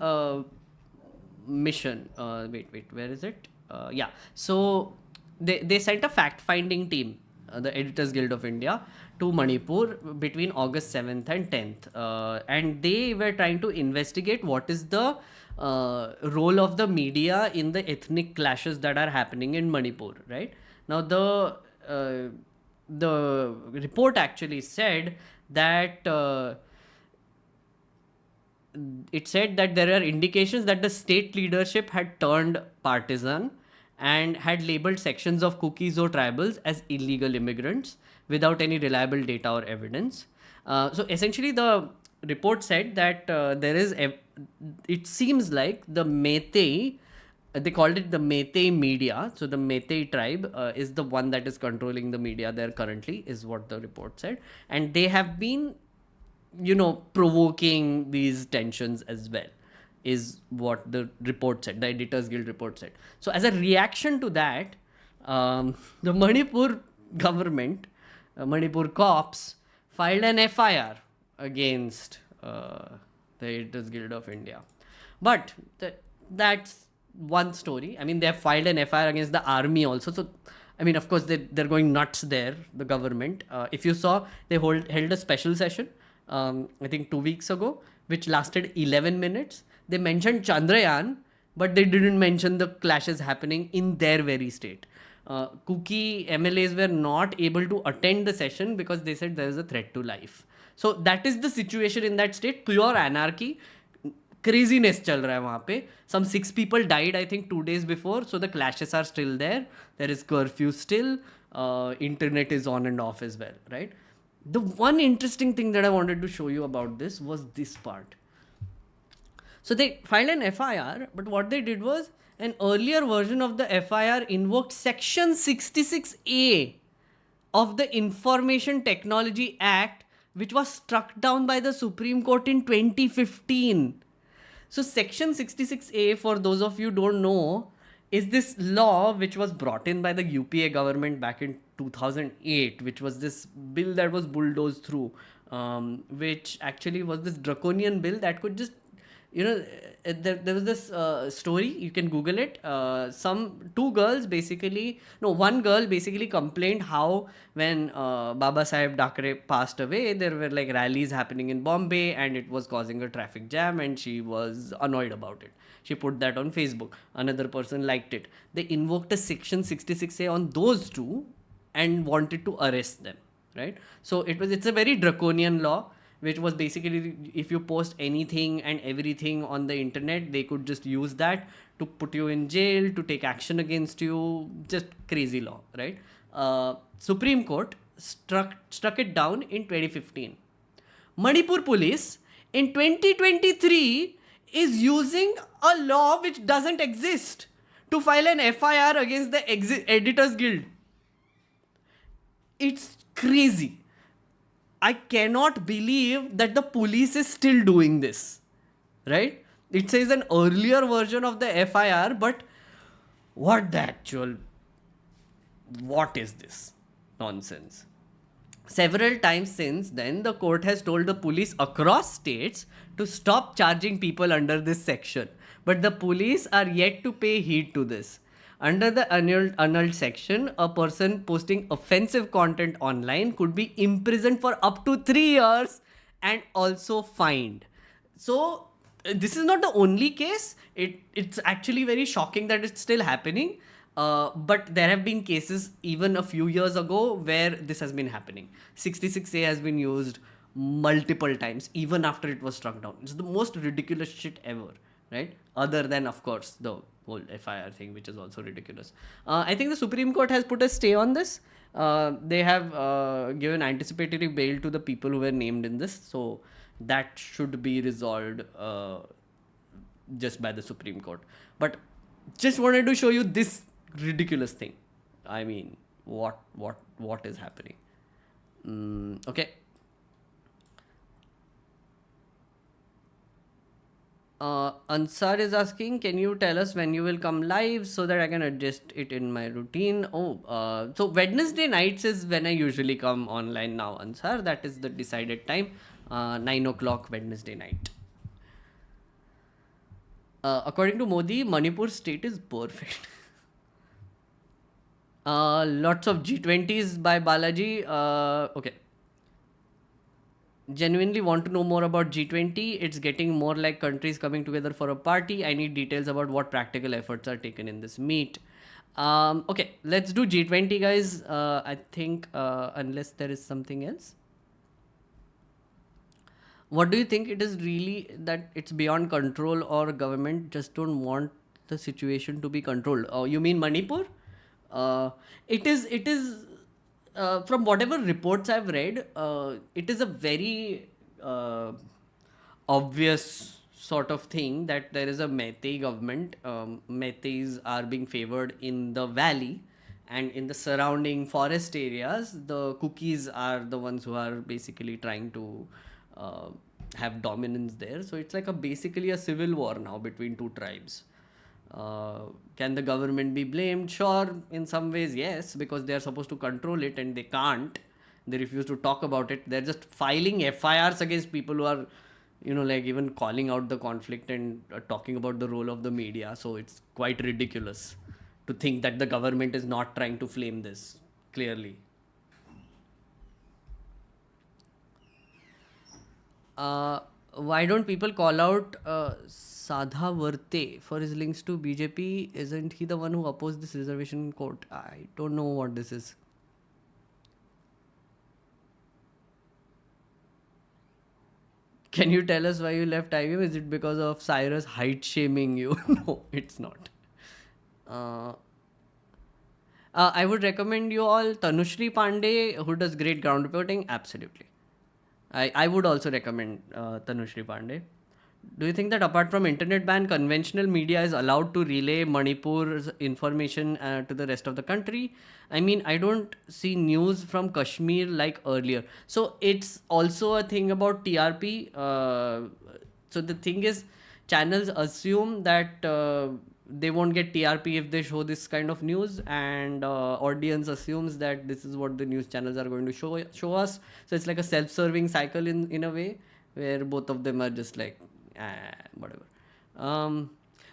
mission. Wait, where is it? Yeah. So they sent a fact-finding team, the Editors Guild of India, to Manipur between August 7th and 10th. And they were trying to investigate what is the role of the media in the ethnic clashes that are happening in Manipur, right? Now, the report actually said that it said that there are indications that the state leadership had turned partisan and had labeled sections of Kukis or tribals as illegal immigrants without any reliable data or evidence. So essentially, the report said that it seems like the Meitei, they called it the Meitei media. So the Meitei tribe is the one that is controlling the media there currently, is what the report said. And they have been, provoking these tensions as well, is what the report said, the Editors Guild report said. So as a reaction to that, the Manipur government, Manipur cops, filed an FIR against the Editors Guild of India. But that's one story. I mean, they have filed an FIR against the army also. So, I mean, of course, they're going nuts there, the government. If you saw, they held a special session, I think 2 weeks ago, which lasted 11 minutes. They mentioned Chandrayaan, but they didn't mention the clashes happening in their very state. Kuki MLAs were not able to attend the session because they said there is a threat to life. So that is the situation in that state. Pure anarchy. Craziness chal raha hai wahan pe. Some 6 people died, I think, 2 days before. So the clashes are still there. There is curfew still. Internet is on and off as well, right? The one interesting thing that I wanted to show you about this was this part. So they filed an FIR, but what they did was, an earlier version of the FIR invoked Section 66A of the Information Technology Act, which was struck down by the Supreme Court in 2015. So Section 66A, for those of you who don't know, is this law which was brought in by the UPA government back in 2008, which was this bill that was bulldozed through, which actually was this draconian bill that could just, there was this story, you can Google it. One girl basically complained how when Baba Saheb Dakre passed away, there were like rallies happening in Bombay and it was causing a traffic jam and she was annoyed about it. She put that on Facebook. Another person liked it. They invoked a Section 66A on those two and wanted to arrest them, right? So it's a very draconian law, which was basically, if you post anything and everything on the internet, they could just use that to put you in jail, to take action against you. Just crazy law, right? Supreme Court struck it down in 2015. Manipur police in 2023 is using a law which doesn't exist to file an FIR against the Editors Guild. It's crazy. I cannot believe that the police is still doing this, right? It says an earlier version of the FIR, but what is this nonsense? Several times since then, the court has told the police across states to stop charging people under this section. But the police are yet to pay heed to this. Under the annulled section, a person posting offensive content online could be imprisoned for up to 3 years and also fined. So this is not the only case. It's actually very shocking that it's still happening. But there have been cases even a few years ago where this has been happening. 66A has been used multiple times, even after it was struck down. It's the most ridiculous shit ever, right? Other than, of course, the whole FIR thing, which is also ridiculous. I think the Supreme Court has put a stay on this. They have given anticipatory bail to the people who were named in this. So that should be resolved just by the Supreme Court. But just wanted to show you this ridiculous thing. I mean, what is happening? Okay. Ansar is asking, can you tell us when you will come live so that I can adjust it in my routine? So Wednesday nights is when I usually come online now, Ansar. That is the decided time, 9 o'clock Wednesday night. According to Modi, Manipur state is perfect. Lots of G20s by Balaji. Okay. Genuinely want to know more about G20. It's getting more like countries coming together for a party. I need details about what practical efforts are taken in this meet. Okay, let's do G20, guys. I think unless there is something else. What do you think? It is really that it's beyond control, or government just don't want the situation to be controlled? You mean Manipur? It is from whatever reports I've read, it is a very obvious sort of thing that there is a Meitei government. Meiteis are being favored in the valley, and in the surrounding forest areas, the Cookies are the ones who are basically trying to have dominance there. So it's like basically a civil war now between two tribes. Can the government be blamed? Sure, in some ways, yes, because they are supposed to control it and they can't. They refuse to talk about it. They're just filing FIRs against people who are, like even calling out the conflict and talking about the role of the media. So it's quite ridiculous to think that the government is not trying to flame this, clearly. Why don't people call out Sadha Varte for his links to BJP? Isn't he the one who opposed this reservation in court? I don't know what this is. Can you tell us why you left IBM? Is it because of Cyrus height shaming you? No, it's not. I would recommend you all Tanushri Pandey, who does great ground reporting. Absolutely. I would also recommend Tanushri Pandey. Do you think that apart from internet ban, conventional media is allowed to relay Manipur's information to the rest of the country? I mean, I don't see news from Kashmir like earlier. So it's also a thing about TRP. So the thing is, channels assume that they won't get TRP if they show this kind of news, and audience assumes that this is what the news channels are going to show us. So it's like a self-serving cycle in a way, where both of them are just like whatever.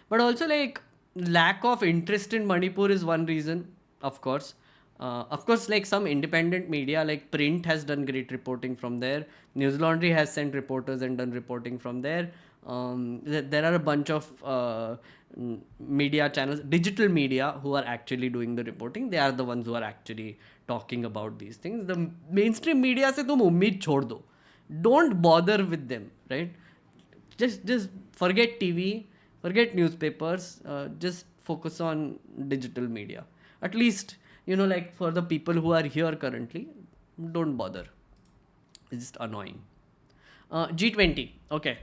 But also, like, lack of interest in Manipur is one reason, of course. Like some independent media like Print has done great reporting from there. News Laundry has sent reporters and done reporting from there. There are a bunch of media channels, digital media, who are actually doing the reporting. They are the ones who are actually talking about these things. The mainstream media se tum ummeed chhod do. Don't bother with them, right? Just forget TV, forget newspapers, just focus on digital media. At least, like for the people who are here currently, don't bother. It's just annoying. G20, okay.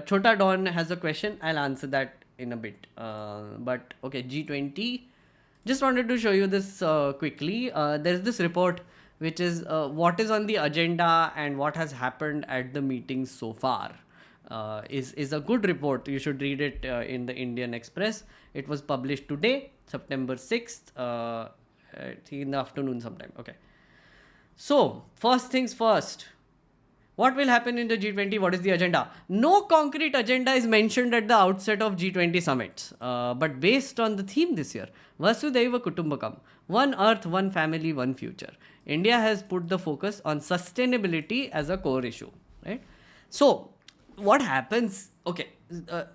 Chota Don has a question. I'll answer that in a bit. But okay, G20. Just wanted to show you this quickly. There's this report which is what is on the agenda and what has happened at the meetings so far. Is a good report. You should read it in the Indian Express. It was published today, September 6th, in the afternoon sometime. Okay. So, first things first. What will happen in the G20? What is the agenda? No concrete agenda is mentioned at the outset of G20 summits. But based on the theme this year, Vasudhaiva Kutumbakam, one earth, one family, one future, India has put the focus on sustainability as a core issue, right? So, what happens, okay,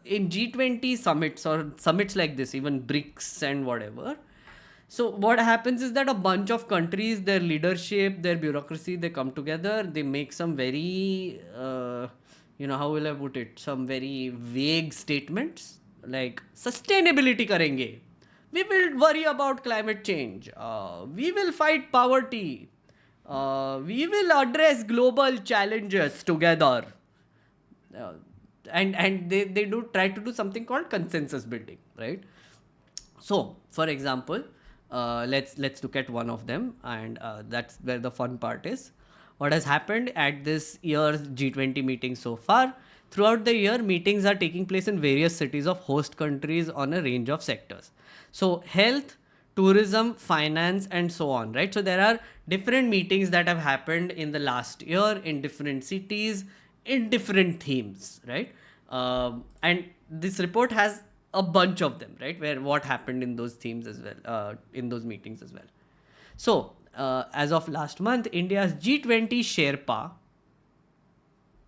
in G20 summits or summits like this, even BRICS and whatever, so what happens is that a bunch of countries, their leadership, their bureaucracy, they come together, they make some very, how will I put it, some very vague statements like sustainability karenge. We will worry about climate change. We will fight poverty. We will address global challenges together. And they do try to do something called consensus building, right? So, for example, let's look at one of them, and that's where the fun part is. What has happened at this year's G20 meeting so far? Throughout the year, meetings are taking place in various cities of host countries on a range of sectors. So, health, tourism, finance, and so on, right? So, there are different meetings that have happened in the last year in different cities, in different themes, right? And this report has a bunch of them, right? Where what happened in those themes as well, in those meetings as well. So, as of last month, India's G20 Sherpa,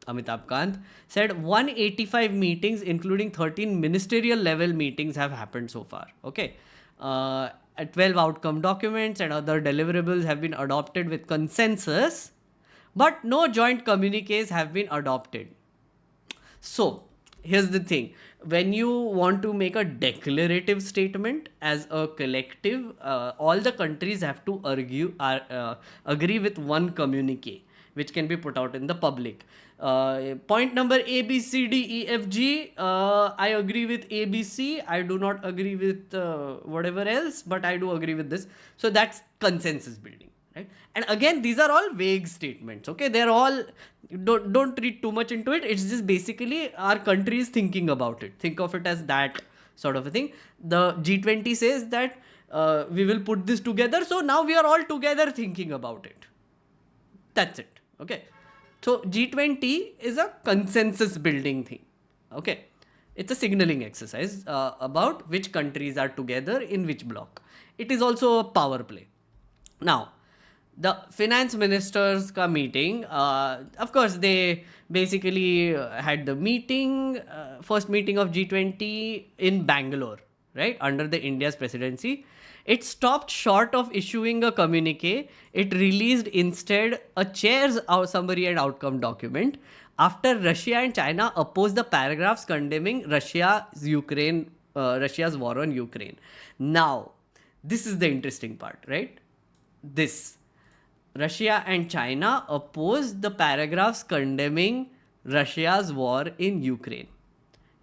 Amitabh Kant, said 185 meetings, including 13 ministerial level meetings, have happened so far. Okay. 12 outcome documents and other deliverables have been adopted with consensus, but no joint communiques have been adopted. So, here's the thing. When you want to make a declarative statement as a collective, all the countries have to agree with one communique, which can be put out in the public. Point number A, B, C, D, E, F, G. I agree with A, B, C. I do not agree with whatever else, but I do agree with this. So that's consensus building, right? And again, these are all vague statements. Okay, they're all, don't read too much into it. It's just basically our country is thinking about it. Think of it as that sort of a thing. The G20 says that we will put this together. So now we are all together thinking about it. That's it. Okay. So G20 is a consensus building thing. Okay. It's a signaling exercise about which countries are together in which block. It is also a power play. Now, the finance ministers ka meeting, of course, they basically had the meeting, first meeting of G20 in Bangalore, right, under the India's presidency. It stopped short of issuing a communique. It released instead a chair's summary and outcome document after Russia and China opposed the paragraphs condemning Russia's war on Ukraine. Now, this is the interesting part, right? Russia and China opposed the paragraphs condemning Russia's war in Ukraine.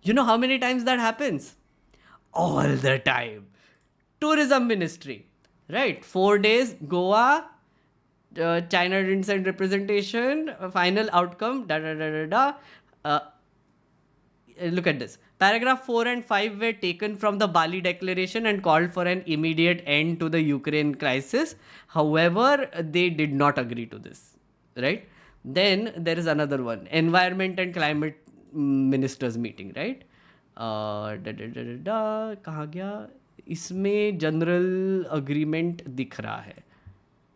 You know how many times that happens? All the time. Tourism Ministry, right? 4 days, Goa, China didn't send representation, final outcome, look at this. Paragraph 4 and 5 were taken from the Bali Declaration and called for an immediate end to the Ukraine crisis. However, they did not agree to this, right? Then there is another one, Environment and Climate Ministers meeting, right? कहाँ गया? इसमें general agreement दिख रहा है.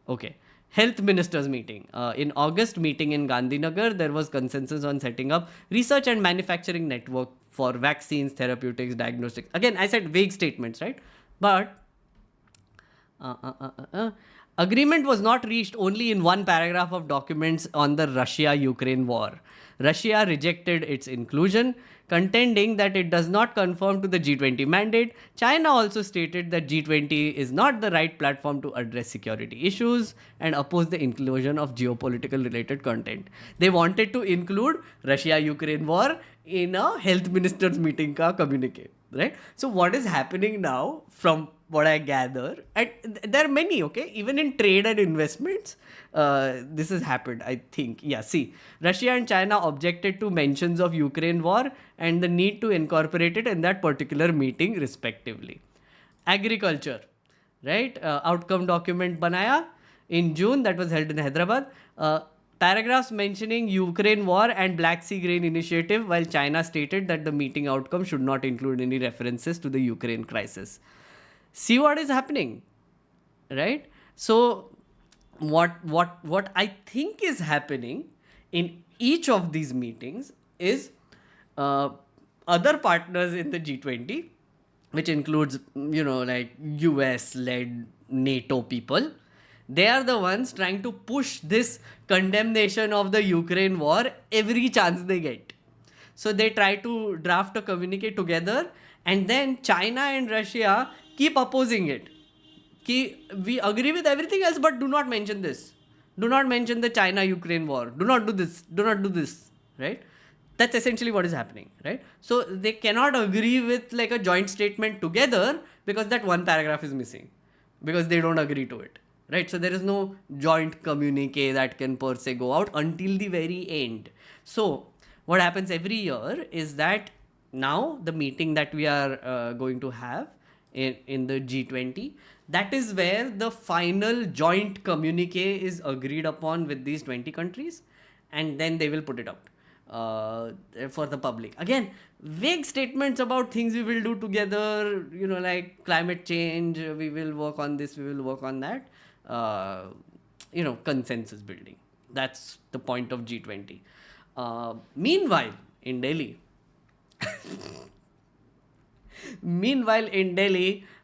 Okay. Health Ministers meeting. In August meeting in Gandhinagar, there was consensus on setting up research and manufacturing network for vaccines, therapeutics, diagnostics. Again, I said vague statements, right? But agreement was not reached only in one paragraph of documents on the Russia-Ukraine war. Russia rejected its inclusion, contending that it does not conform to the G20 mandate. China also stated that G20 is not the right platform to address security issues and opposed the inclusion of geopolitical related content. They wanted to include Russia-Ukraine war in a health ministers meeting ka communique, right? So what is happening now, from what I gather, and there are many, okay, even in trade and investments, this has happened, I think. Yeah, see, Russia and China objected to mentions of Ukraine war and the need to incorporate it in that particular meeting respectively. Agriculture, right? Outcome document banaya in June, that was held in Hyderabad. Paragraphs mentioning Ukraine war and Black Sea Grain Initiative, while China stated that the meeting outcome should not include any references to the Ukraine crisis. See what is happening, right? So, what I think is happening in each of these meetings is uh, other partners in the G20, which includes, like US led NATO people, they are the ones trying to push this condemnation of the Ukraine war every chance they get. So they try to draft a communique together, and then China and Russia keep opposing it. We agree with everything else, but do not mention this. Do not mention the China-Ukraine war. Do not do this. Do not do this. Right? That's essentially what is happening. Right? So they cannot agree with like a joint statement together because that one paragraph is missing, because they don't agree to it. Right? So there is no joint communique that can per se go out until the very end. So what happens every year is that now the meeting that we are going to have in the G20, that is where the final joint communique is agreed upon with these 20 countries, and then they will put it out for the public. Again, vague statements about things we will do together, like climate change, we will work on this, we will work on that. Consensus building. That's the point of G20. Meanwhile, in Delhi,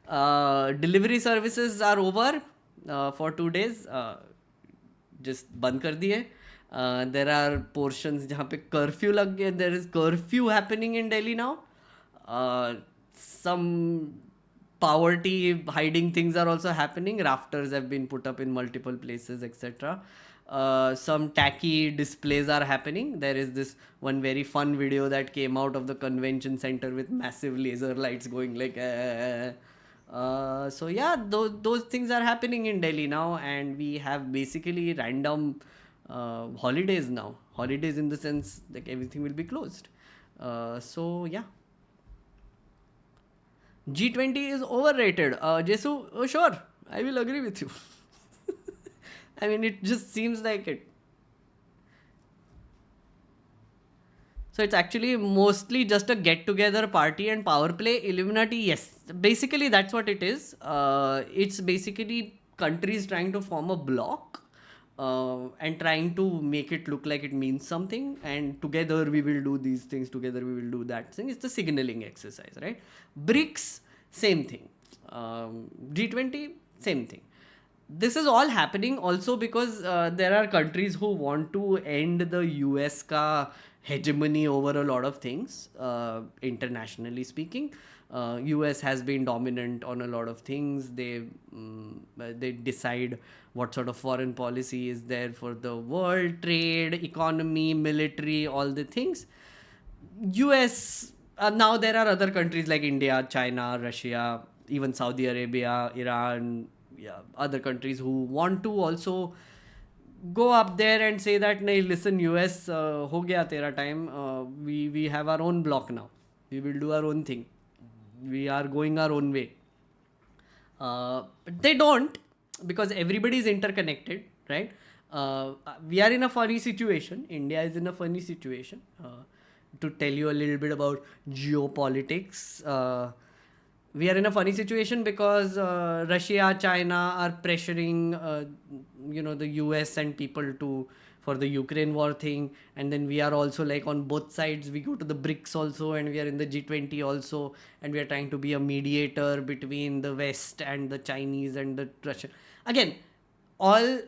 delivery services are over for 2 days. Just बंद कर दिए. There are portions जहाँ पे curfew लग गए. There is curfew happening in Delhi now. Some poverty hiding things are also happening. Rafters have been put up in multiple places, etc. Some tacky displays are happening. There is this one very fun video that came out of the convention center with massive laser lights going like. So yeah, those things are happening in Delhi now, and we have basically random holidays now. Holidays in the sense like everything will be closed. So yeah. G20 is overrated. Jesu, oh sure, I will agree with you. I mean, it just seems like it. So it's actually mostly just a get-together party and power play. Illuminati, yes. Basically, that's what it is. It's basically countries trying to form a bloc and trying to make it look like it means something. And together we will do these things, together we will do that thing. It's the signaling exercise, right? BRICS, same thing. G20, same thing. This is all happening also because there are countries who want to end the US ka hegemony over a lot of things, internationally speaking. US has been dominant on a lot of things. They decide what sort of foreign policy is there for the world, trade, economy, military, all the things. US, now there are other countries like India, China, Russia, even Saudi Arabia, Iran, other countries who want to also go up there and say that, "Nahi, listen, US, ho gaya tera time. We have our own block now. We will do our own thing. We are going our own way." But they don't, because everybody is interconnected, right? We are in a funny situation. India is in a funny situation. To tell you a little bit about geopolitics, we are in a funny situation because Russia, China are pressuring, the US and people for the Ukraine war thing, and then we are also like on both sides. We go to the BRICS also, and we are in the G20 also, and we are trying to be a mediator between the West and the Chinese and the Russian. Again, all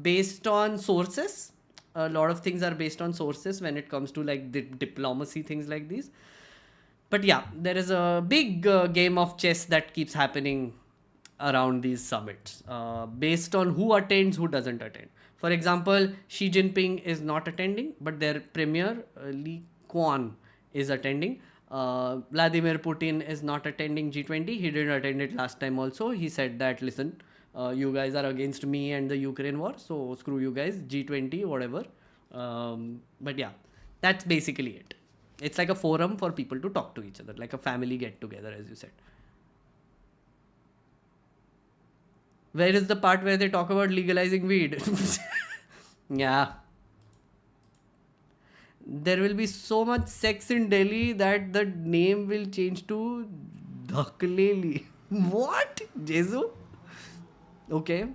based on sources. A lot of things are based on sources when it comes to like the diplomacy, things like these. But yeah, there is a big game of chess that keeps happening around these summits, based on who attends, who doesn't attend. For example, Xi Jinping is not attending, but their premier, Li Kuan, is attending. Vladimir Putin is not attending G20. He didn't attend it last time also. He said that, listen, you guys are against me and the Ukraine war, so screw you guys, G20, whatever. But yeah, that's basically it. It's like a forum for people to talk to each other, like a family get together, as you said. Where is the part where they talk about legalizing weed? Yeah. There will be so much sex in Delhi that the name will change to Dhakleli. What? Jesu? Okay.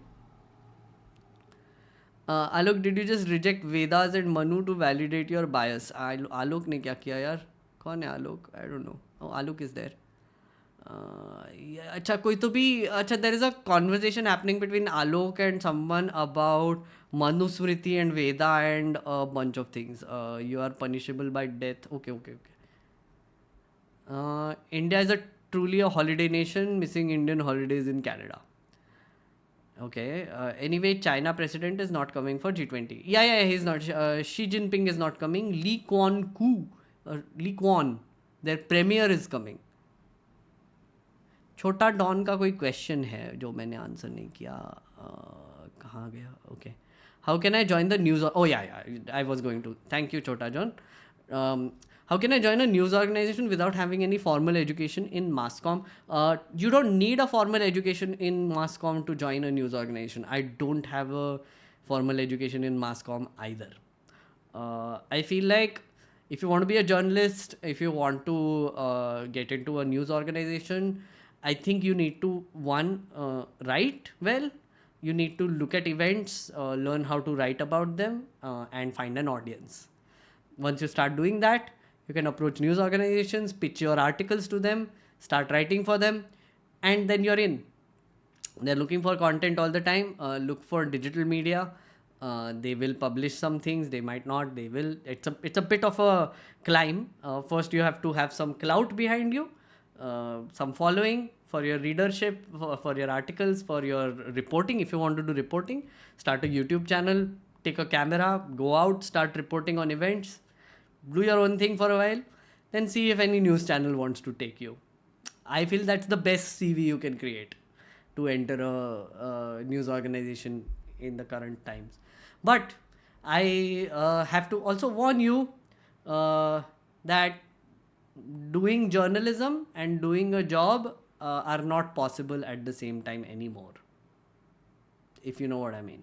Alok, did you just reject Vedas and Manu to validate your bias? Alok ने क्या किया यार? कौन है Alok? I don't know. Oh, Alok is there. अच्छा कोई तो भी अच्छा there is a conversation happening between Alok and someone about Manusmriti and Veda and a bunch of things. You are punishable by death. Okay. India is a truly a holiday nation, missing Indian holidays in Canada. Okay. Anyway, China president is not coming for G20. Yeah, he's not. Xi Jinping is not coming. Lee Kuan, their premier is coming. छोटा don का कोई question है जो मैंने answer नहीं किया कहाँ गया okay how can I join the news oh yeah I was going to thank you छोटा John how can I join a news organisation without having any formal education in mass com you don't need a formal education in mass com to join a news organisation I don't have a formal education in mass com either I feel like if you want to be a journalist, if you want to get into a news organization, I think you need to write well. You need to look at events, learn how to write about them, and find an audience. Once you start doing that, you can approach news organizations, pitch your articles to them, start writing for them, and then you're in. They're looking for content all the time. Look for digital media. They will publish some things. They might not. They will. It's a bit of a climb. First, you have to have some clout behind you, some following for your readership, for your articles, for your reporting. If you want to do reporting, start a YouTube channel. Take a camera. Go out. Start reporting on events. Do your own thing for a while. Then see if any news channel wants to take you. I feel that's the best CV you can create to enter a news organization in the current times. But I have to also warn you that doing journalism and doing a job are not possible at the same time anymore, if you know what I mean.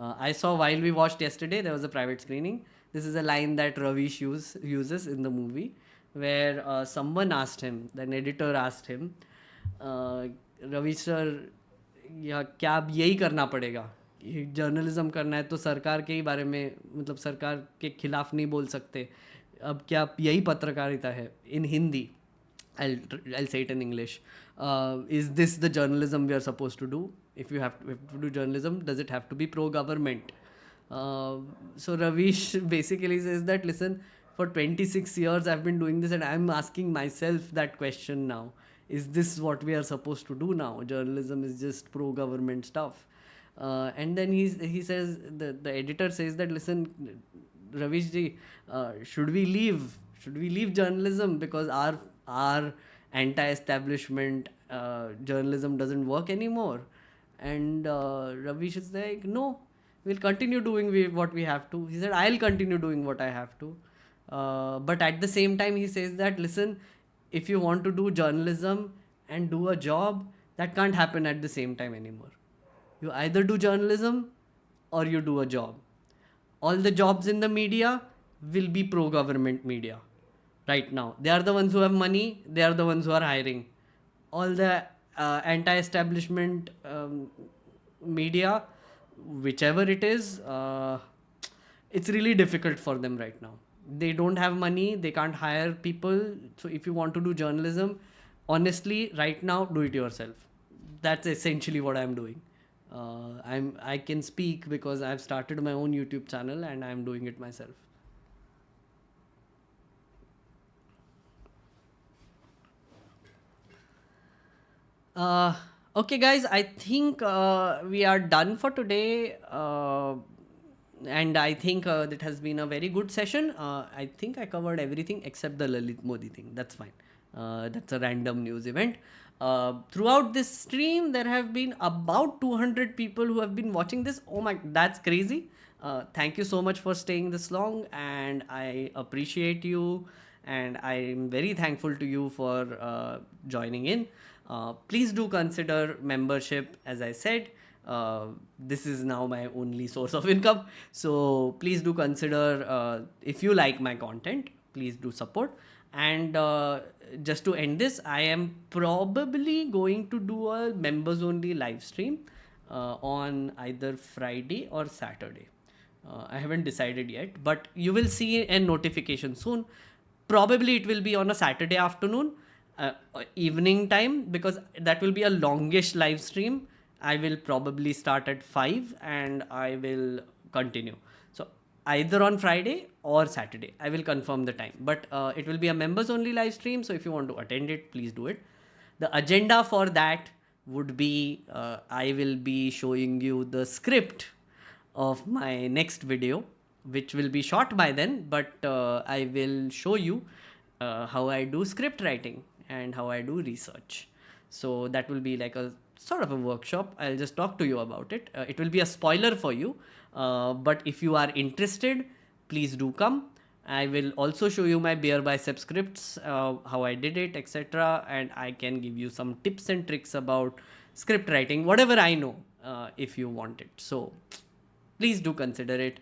I saw while we watched yesterday, there was a private screening. This is a line that Ravish uses in the movie where someone asked him, an editor asked him, Ravish sir, या क्या अब यही करना पड़ेगा journalism करना है तो सरकार के ही बारे में मतलब सरकार के खिलाफ नहीं बोल सकते अब क्या यही पत्रकारिता है इन Hindi I'll say it in English. Is this the journalism we are supposed to do? If you have to do journalism, does it have to be pro-government? So Ravish basically says that, listen, for 26 years I've been doing this and I'm asking myself that question now. Is this what we are supposed to do now? Journalism is just pro-government stuff. And then he says, the editor says that, listen, Ravish ji, should we leave journalism because our anti-establishment journalism doesn't work anymore? And Ravish is like, no, we'll continue doing what we have to. He said, I'll continue doing what I have to. But at the same time, he says that, listen, if you want to do journalism and do a job, that can't happen at the same time anymore. You either do journalism or you do a job. All the jobs in the media will be pro-government media right now. They are the ones who have money. They are the ones who are hiring. All the anti-establishment media, whichever it is, it's really difficult for them right now. They don't have money. They can't hire people. So if you want to do journalism, honestly, right now, do it yourself. That's essentially what I'm doing. I can speak because I've started my own YouTube channel and I'm doing it myself. Okay, guys, I think we are done for today. And I think it has been a very good session. I think I covered everything except the Lalit Modi thing. That's fine. That's a random news event. Throughout this stream, there have been about 200 people who have been watching this. Oh my, that's crazy. Thank you so much for staying this long, and I appreciate you, and I'm very thankful to you for joining in. Please do consider membership, as I said. This is now my only source of income. So please do consider, if you like my content, please do support. And just to end this, I am probably going to do a members only live stream on either Friday or Saturday. I haven't decided yet, but you will see a notification soon. Probably it will be on a Saturday afternoon, evening time, because that will be a longish live stream. I will probably start at 5 and I will continue. So either on Friday or Saturday, I will confirm the time. But it will be a members only live stream. So if you want to attend it, please do it. The agenda for that would be I will be showing you the script of my next video, which will be short by then, but I will show you how I do script writing and how I do research. So that will be like a sort of a workshop. I'll just talk to you about it. It will be a spoiler for you, but if you are interested, please do come. I will also show you my bare bicep scripts, how I did it, etc. And I can give you some tips and tricks about script writing, whatever I know, if you want it. So please do consider it.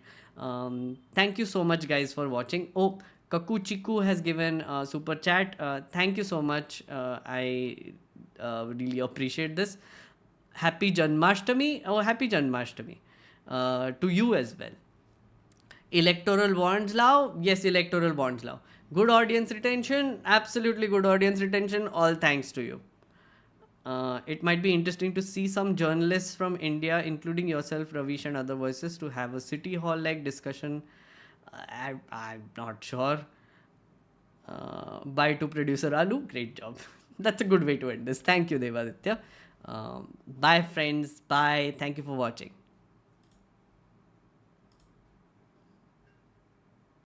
Thank you so much, guys, for watching. Oh, Kaku Chiku has given a super chat. Thank you so much. I really appreciate this. Happy Janmashtami. Oh, happy Janmashtami to you as well. Electoral bonds law. Yes, electoral bonds law. Good audience retention. Absolutely good audience retention. All thanks to you. It might be interesting to see some journalists from India, including yourself, Ravish, and other voices, to have a city hall-like discussion. I'm not sure. Bye to producer Alu. Great job. That's a good way to end this. Thank you, Devaditya. Bye, friends. Bye. Thank you for watching.